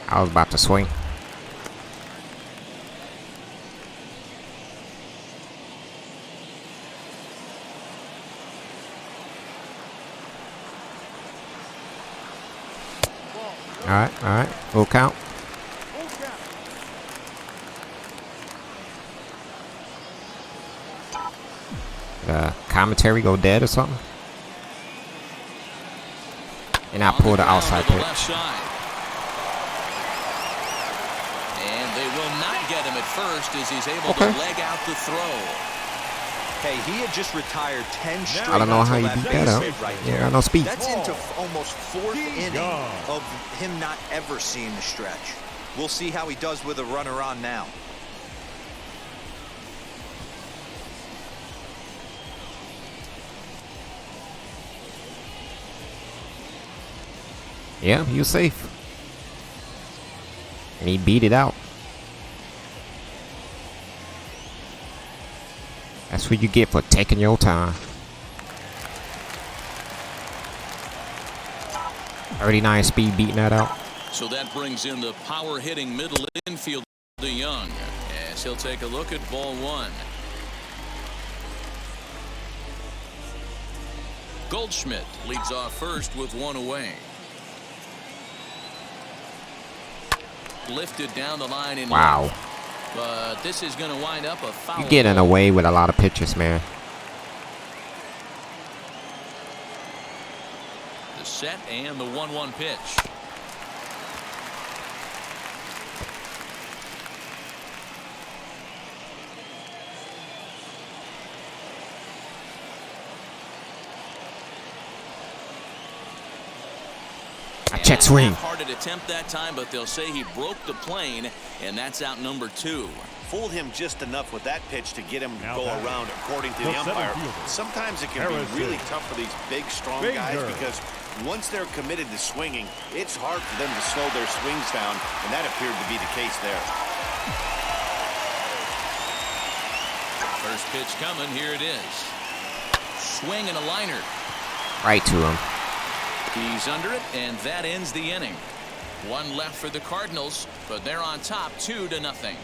I was about to swing. All right, full count. Commentary go dead or something. And I pull the outside pitch. And they will not get him at first as he's able to leg out the throw. Hey, he had just retired 10 straight. I don't know how you beat that out. Yeah, I know speed. That's into almost 4th inning of him not ever seeing the stretch. We'll see how he does with a runner on now. Yeah, he was safe. And he beat it out. That's what you get for taking your time. 39 speed beating that out. So that brings in the power-hitting middle infielder Young, as he'll take a look at ball one. Goldschmidt leads off first with one away. Lifted down the line in wow. left, but this is going to wind up a foul. You're getting away with a lot of pitches, man. The set and the 1-1 pitch. Check swing. Hard to attempt that time, but they'll say he broke the plane, and that's out number 2. Fooled him just enough with that pitch to get him to go around, according to the umpire. Sometimes it can be really tough for these big, strong guys because once they're committed to swinging, it's hard for them to slow their swings down, and that appeared to be the case there. First pitch coming. Here it is. Swing and a liner. Right to him. He's under it, and that ends the inning. One left for the Cardinals, but they're on top 2-0.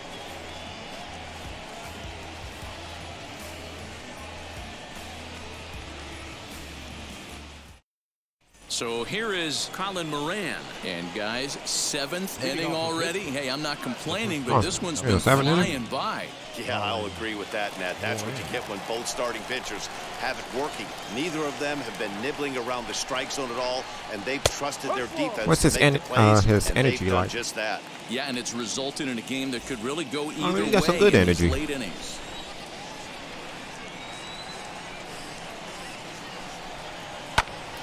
So here is Colin Moran. And guys, 7th inning already. Hey, I'm not complaining, but this one's been flying by. Yeah, I'll agree with that, Nat. That's what you get when both starting pitchers have it working. Neither of them have been nibbling around the strike zone at all, and they've trusted their defense. What's his, to make the plays, his and energy they've done like? just that. Yeah, and it's resulted in a game that could really go either he got some way good in these energy. late innings.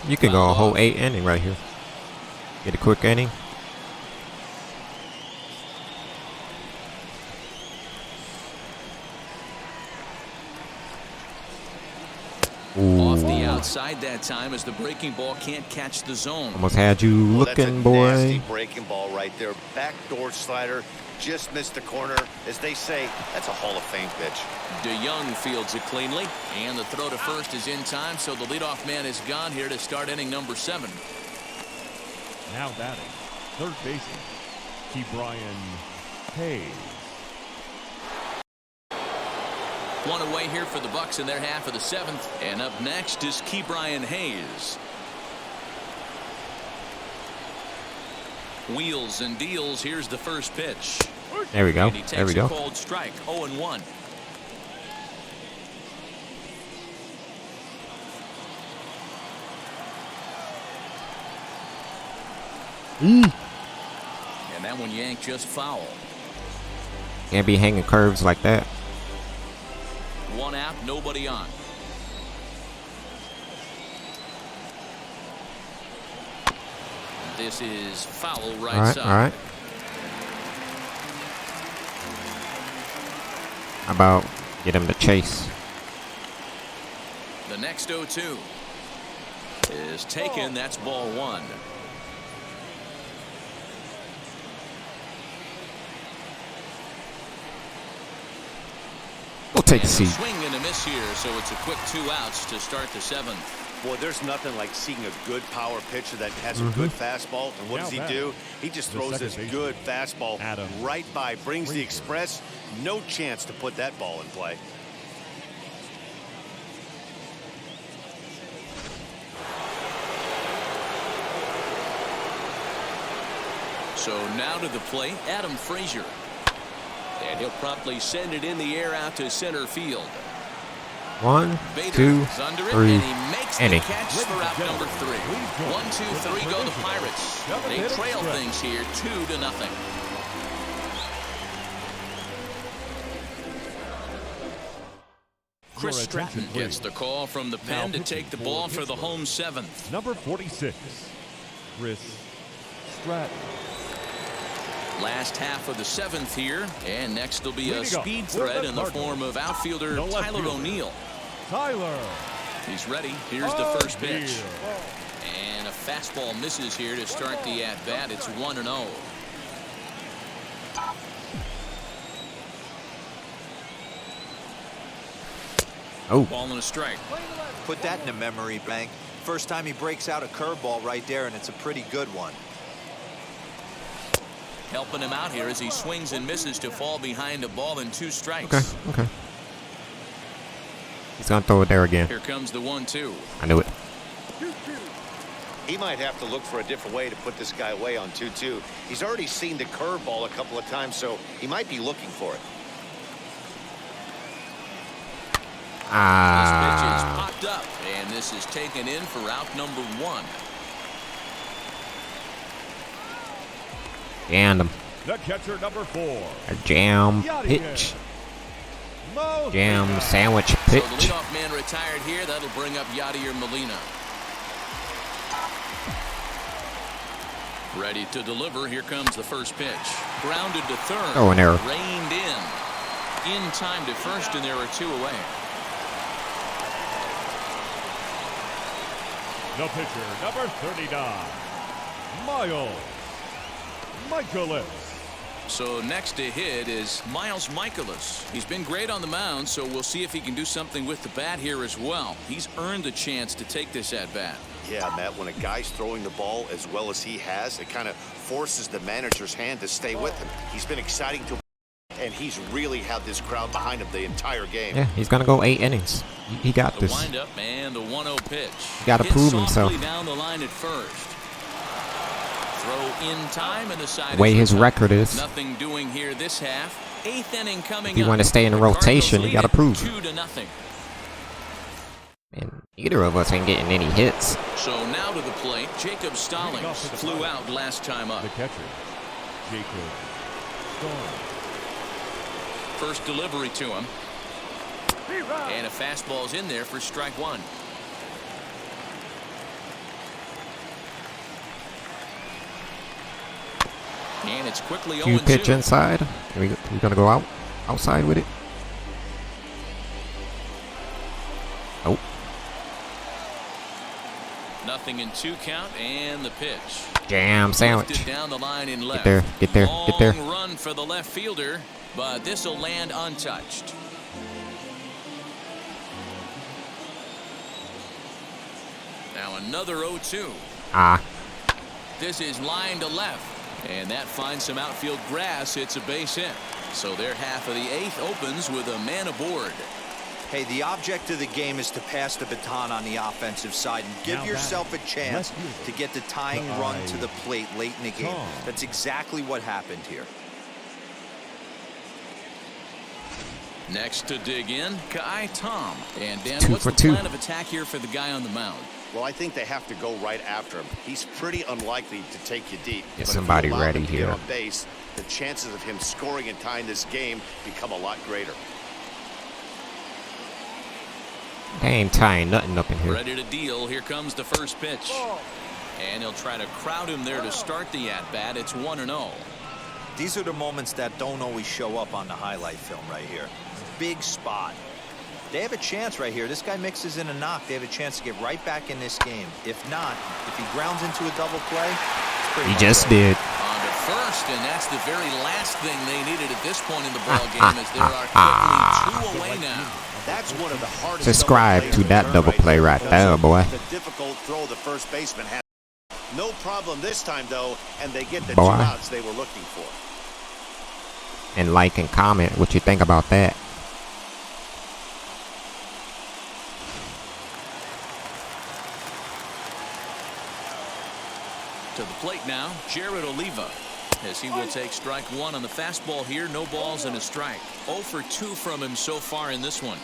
You can go a whole 8 inning right here. Get a quick inning. Ooh. Off the outside that time as the breaking ball can't catch the zone. Almost had you looking, Well, that's a boy. nasty breaking ball right there. Backdoor slider. Just missed the corner. As they say, that's a Hall of Fame pitch. DeYoung fields it cleanly, and the throw to first is in time, so the leadoff man is gone here to start inning number 7. Now batting, third baseman, Ke'Bryan Hayes. One away here for the Bucks in their half of the 7th, and up next is Ke'Bryan Hayes. Wheels and deals. Here's the first pitch. There we go. And he There we takes go. a cold strike. 0-1. And that one yanked just foul. Can't be hanging curves like that. One out, nobody on. This is foul right side. All right. How about get him to chase? The next 0-2 is taken. That's ball 1. We'll take a seat. Swing and a miss here, so it's a quick 2 outs to start the 7th. Boy, there's nothing like seeing a good power pitcher that has a good fastball. And what does he do? He just throws this good fastball right by, brings the express. No chance to put that ball in play. So now to the plate, Adam Frazier. And he'll promptly send it in the air out to center field. 1, 2, 3, and he catch for out number 3. 1, 2, 3 go the Pirates. They trail things here 2-0. Chris Stratton gets the call from the pen to take the ball for the home 7th. Number 46, Chris Stratton. Last half of the 7th here, and next will be a speed threat in the form of outfielder Tyler O'Neill. He's ready. Here's the first pitch. And a fastball misses here to start the at-bat. It's 1-0. Oh. Ball and a strike. Put that in a memory bank. First time he breaks out a curveball right there, and it's a pretty good one. Helping him out here as he swings and misses to fall behind a ball and 2 strikes. Okay. He's going to throw it there again. Here comes the 1-2. I knew it. He might have to look for a different way to put this guy away on 2-2. He's already seen the curveball a couple of times, so he might be looking for it. This pitch is popped up, and this is taken in for out number 1. Jammed him. The catcher, number 4. A jam pitch. Jam sandwich pitch. So the leadoff man retired here. That'll bring up Yadier Molina. Ready to deliver. Here comes the first pitch. Grounded to third. Oh, an error. Reined in. In time to first, and there are 2 away. The pitcher, number 39, Miles Michaelis. So next to hit is Miles Michaelis. He's been great on the mound, so we'll see if he can do something with the bat here as well. He's earned a chance to take this at bat. Yeah, Matt, when a guy's throwing the ball as well as he has, it kind of forces the manager's hand to stay with him. He's been exciting to, and he's really had this crowd behind him the entire game. Yeah, he's going to go 8 innings. He got this. The windup and the 1-0 pitch. He got to prove himself. Down the line at first. Throw in time, and the side way his record is. Nothing doing here this half. 8th inning coming if you want to stay in the rotation, you got to prove it. 2-0. And either of us ain't getting any hits. So now to the plate, Jacob Stallings flew out last time up. The catcher, Jacob Stallings. First delivery to him. And a fastball's in there for strike 1. And it's quickly 0-2. You pitch inside. We're going to go outside with it. Oh. Nothing in 2 count, and the pitch. Jam sandwich. Down the line in left. Get there. Long run for the left fielder, but this will land untouched. Now another 0-2. This is line to left, and that finds some outfield grass. It's a base hit. So their half of the 8th opens with a man aboard. Hey, the object of the game is to pass the baton on the offensive side and give yourself a chance to get the tying run to the plate late in the game. That's exactly what happened here. Next to dig in, Kai Tom. And Dan, 2 what's for the 2 plan of attack here for the guy on the mound? Well, I think they have to go right after him. He's pretty unlikely to take you deep. Get somebody ready here. Get on base, the chances of him scoring and tying this game become a lot greater. They ain't tying nothing up in here. Ready to deal. Here comes the first pitch. And he'll try to crowd him there to start the at-bat. It's 1-0. These are the moments that don't always show up on the highlight film right here. Big spot. They have a chance right here. This guy mixes in a knock. They have a chance to get right back in this game. If not, if he grounds into a double play, it's pretty He just did. On to first, and that's the very last thing they needed at this point in the ball game, as there are quickly 2 away now. That's one of the hardest. Subscribe to that double play right there, boy. The difficult throw the first baseman had. No problem this time, though, and they get the 2 Boy. outs they were looking for. And like and comment what you think about that. To the plate now, Jared Oliva, as he will take strike 1 on the fastball here. No balls and a strike. 0 for 2 from him so far in this one.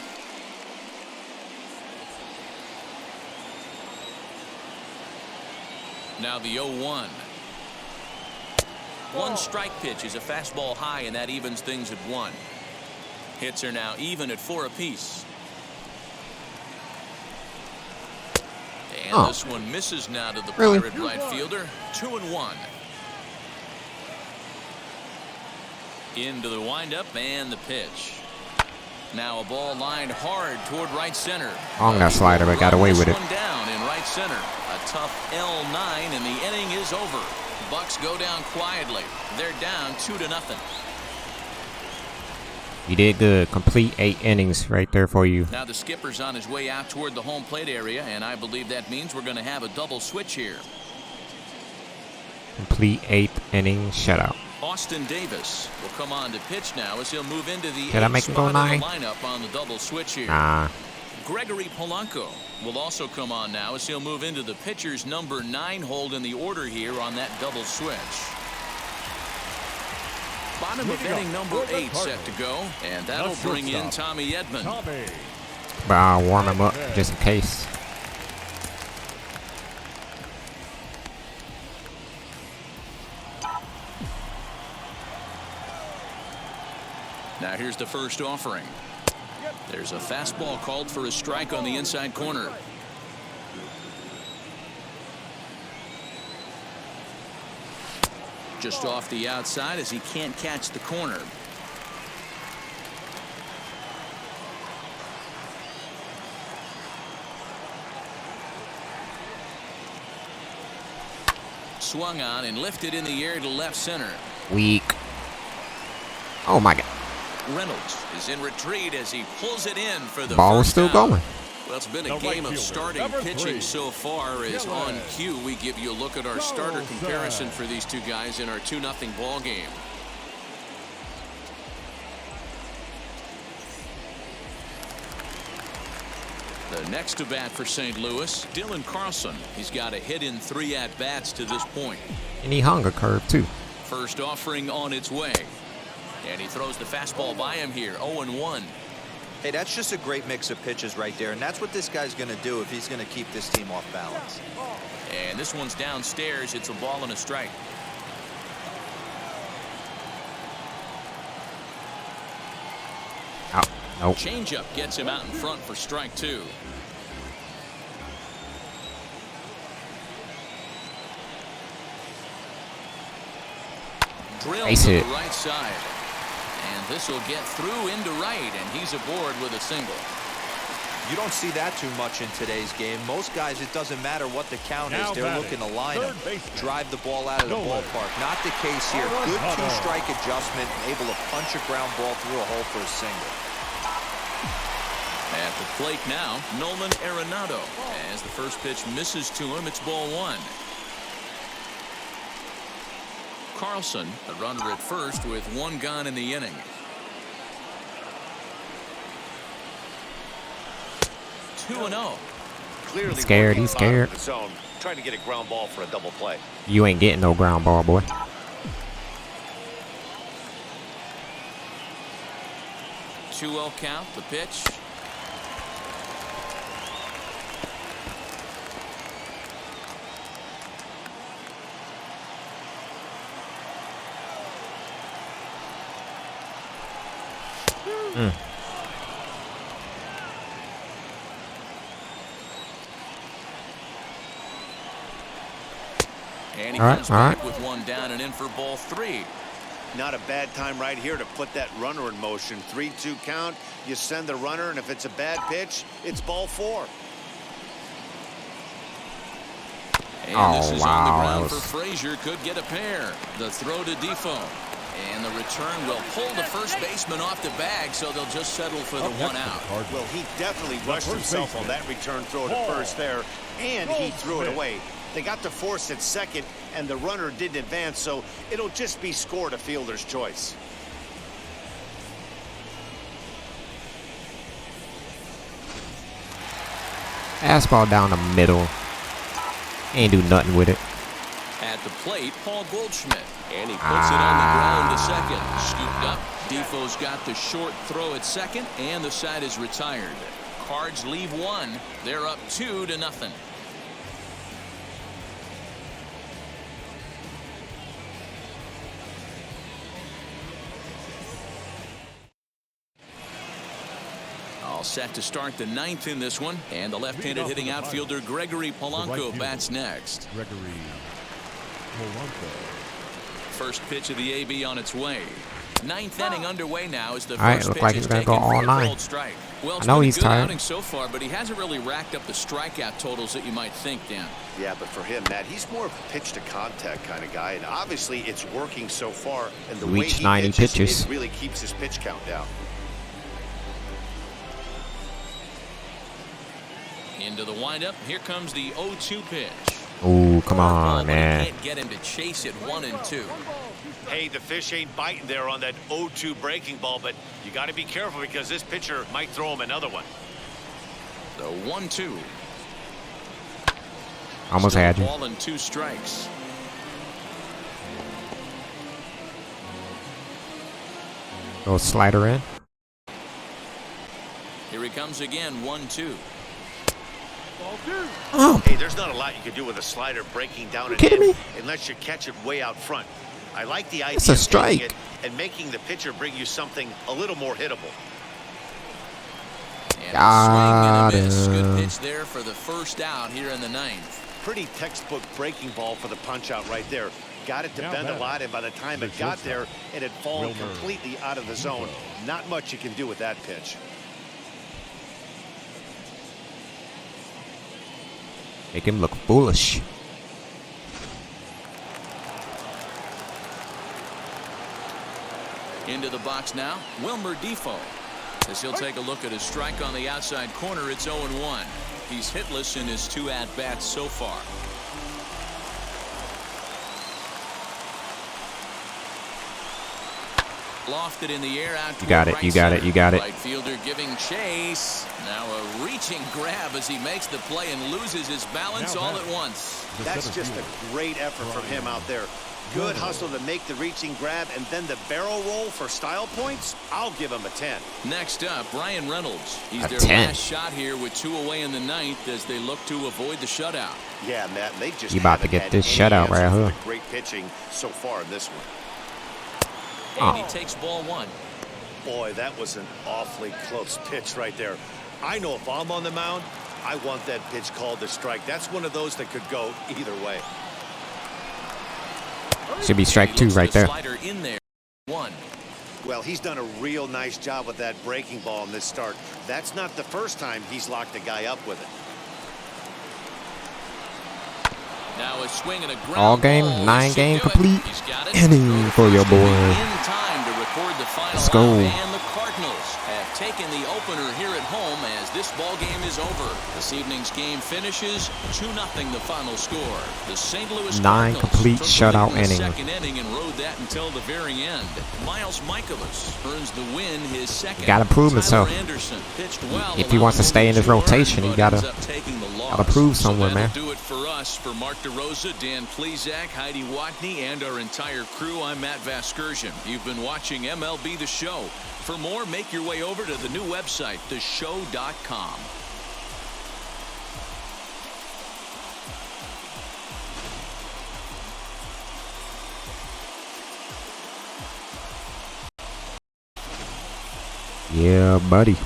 Now the 0-1. 1 strike pitch is a fastball high, and that evens things at 1. Hits are now even at 4 apiece. And this one misses now to the Pirate right fielder. 2-1. Into the windup and the pitch. Now a ball lined hard toward right center. On that slider, but got away with it. One down in right center. A tough L9, and the inning is over. Bucks go down quietly. They're down 2-0. You did good. Complete 8 innings right there for you. Now the skipper's on his way out toward the home plate area, and I believe that means we're going to have a double switch here. Complete 8th inning shutout. Austin Davis will come on to pitch now as he'll move into the Did I make him go 9? lineup on the double switch here. Nah. Gregory Polanco will also come on now as he'll move into the pitcher's number 9 hold in the order here on that double switch. Bottom of inning number 8 set to go, and that'll bring in Tommy Edman. But I'll warm him up just in case. Now here's the first offering. There's a fastball called for a strike on the inside corner. Just off the outside as he can't catch the corner. Swung on and lifted in the air to left center. Weak. Oh my God. Reynolds is in retreat as he pulls it in for the Ball is first still down. going. Well, it's been a game of starting pitching so far. As on cue, we give you a look at our starter comparison for these two guys in our 2-0 ball game. The next to bat for St. Louis, Dylan Carlson. He's got a hit in 3 at-bats to this point. And he hung a curve too. First offering on its way. And he throws the fastball by him here, 0-1. Hey, that's just a great mix of pitches right there, and that's what this guy's going to do if he's going to keep this team off balance. And this one's downstairs. It's a ball and a strike. Oh, nope. Changeup gets him out in front for strike 2. Drilled Base to hit. the right side. And this will get through into right, and he's aboard with a single. You don't see that too much in today's game. Most guys, it doesn't matter what the count is. They're looking to line up, drive the ball out of the ballpark. Not the case here. Good 2-strike adjustment, able to punch a ground ball through a hole for a single. At the plate now, Nolan Arenado. As the first pitch misses to him, it's ball 1. Carlson, the runner at first with 1 gone in the inning. 2-0. Clearly He's scared. working He's a lot scared. of his own, trying to get a ground ball for a double play. You ain't getting no ground ball, boy. Two-0 count, the pitch. And he comes back with 1 down and in for ball 3. Not a bad time right here to put that runner in motion. 3-2 count. You send the runner, and if it's a bad pitch, it's ball 4. And this is on the ground for Frazier. Could get a pair. The throw to Defoe. And the return will pull the first baseman off the bag, so they'll just settle for the 1 out. Well, he definitely rushed himself on that return throw to first there, and he threw it away. They got to force at second, and the runner didn't advance, so it'll just be scored a fielder's choice. Fastball down the middle. Ain't do nothing with it. At the plate, Paul Goldschmidt. And he puts it on the ground to second. Scooped up. Defoe's got the short throw at second, and the side is retired. Cards leave 1. They're up 2-0. All set to start the 9th in this one, and the left-handed hitting outfielder Gregory Polanco bats next. Gregory Polanco. First pitch of the AB on its way. Ninth inning underway now as the All right, first look pitch like is he's gonna taken go all for a 9. called strike. Well, it's I know been a he's good tired. outing so far, but he hasn't really racked up the strikeout totals that you might think, Dan. Yeah, but for him, Matt, he's more of a pitch to contact kind of guy, and obviously it's working so far. And the way Reached he 90 pitches. it really keeps his pitch count down. Into the windup. Here comes the 0-2 pitch. Ooh, come on, But man. he can't get him to chase it 1 and 2. Hey, the fish ain't biting there on that 0-2 breaking ball, but you got to be careful because this pitcher might throw him another one. The 1-2. Almost had you. Ball and 2 strikes. Go slider in. Here he comes again, 1-2. Oh, Hey, there's not a lot you can do with a slider breaking down and kidding in me? unless you catch it way out front. I like the idea It's a of taking strike. it and making the pitcher bring you something a little more hittable. And Got a swing and a miss. Good him. pitch there for the first out here in the 9th. Pretty textbook breaking ball for the punch out right there. Got it to Now bend a batting, lot, and by the time the it got shortstop, there, it had fallen Wilmer completely out of the zone. Not much you can do with that pitch. Make him look foolish. Into the box now, Wilmer Defoe. As he'll take a look at his strike on the outside corner, it's 0-1. He's hitless in his 2 at-bats so far. Lofted in the air out. You got it, you got it, you got it. Right fielder giving chase. Now a reaching grab as he makes the play and loses his balance all at once. That's just a great effort from him out there. Good hustle to make the reaching grab, and then the barrel roll for style points. I'll give him a 10. Next up, Brian Reynolds. He's A their 10. last shot here with 2 away in the 9th as they look to avoid the shutout. Yeah, Matt, they just You about to haven't get had this any shutout right answer for here. the great pitching so far in this one. And he takes ball 1. Boy, that was an awfully close pitch right there. I know if I'm on the mound, I want that pitch called a strike. That's one of those that could go either way. Should be strike He 2 looks right the there. Slider in there. 1. Well, he's done a real nice job with that breaking ball in this start. That's not the first time he's locked a guy up with it. Now a swing and a ground All game, ball. 9 This should game do it. complete. He's got it. Inning for your First to be boy. In time to record the final Let's go. out, and the Cardinals have taken the opener here at home as this ball game is over. This evening's game finishes 2-0 the final score. The St. Louis 9 Cardinals complete took shutout the lead in the inning. second inning and rode that until the very end. Miles Michaelis earns the win, his second. Gotta prove Tyler himself. Anderson pitched well, If he wants to stay in his allowing rotation, he but gotta- ends up taking the loss. gotta prove somewhere, so man. that'll do it for us. For Mark DeRosa, Dan Plezak, Heidi Watney, and our entire crew, I'm Matt Vasgersian. You've been watching MLB The Show. For more, make your way over to the new website, theshow.com. Yeah, buddy.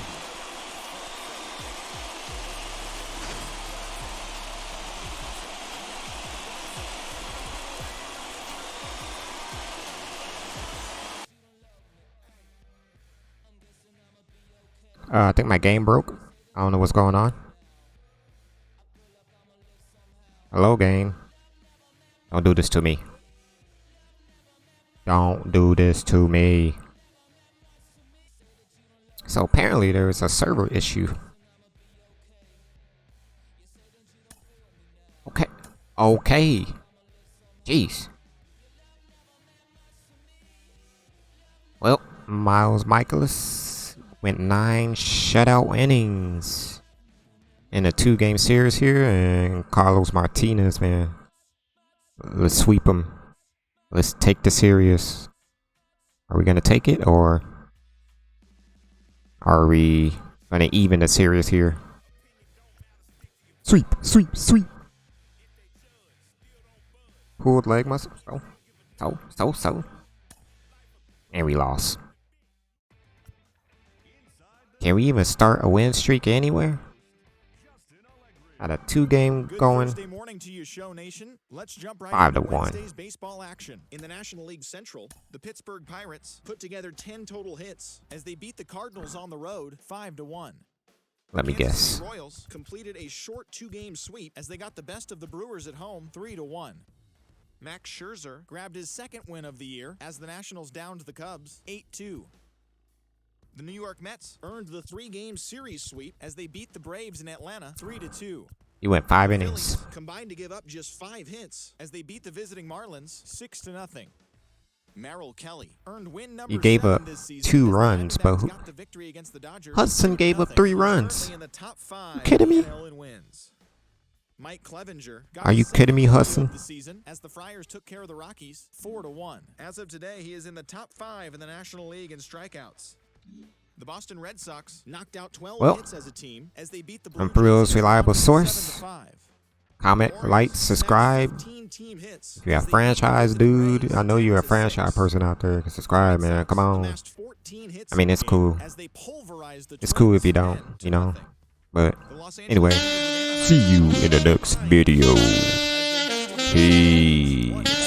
I think my game broke. I don't know what's going on. Hello, game. Don't do this to me. Don't do this to me. So apparently there is a server issue. Okay. Okay. Jeez. Well, Miles Michaelis went 9 shutout innings in a 2-game series here, and Carlos Martinez, man, let's sweep him. Let's take the series. Are we gonna take it, or are we gonna even the series here? Sweep, sweep, sweep. Pulled leg muscle. So. And we lost. Can we even start a win streak anywhere? Got a 2-game going. 5-1. Baseball action in the National League Central. The Pittsburgh Pirates put together 10 total hits as they beat the Cardinals on the road 5-1. Let me guess. The Royals completed a short 2-game sweep as they got the best of the Brewers at home 3-1. Max Scherzer grabbed his second win of the year as the Nationals downed the Cubs 8-2. The New York Mets earned the 3-game series sweep as they beat the Braves in Atlanta 3-2. You went 5 innings. Combined to give up just 5 hits as they beat the visiting Marlins 6-0. Merrill Kelly earned win number You gave 7 up this season 2 runs, but Hudson gave up 3 runs. In the top 5 You kidding me? wins. Mike Clevenger got Are you kidding me, Hudson? the season as the Friars took care of the Rockies 4-1. As of today, he is in the top 5 in the National League in strikeouts. The Boston Red Sox knocked out 12 hits as a team as they beat the Blue I'm Brill's reliable source. 7-5. Comment, like, subscribe. If you're a franchise dude, I know you're a franchise person out there. Subscribe, man. Come on. I mean, it's cool. It's cool if you don't, you know. But anyway, see you in the next video. Peace.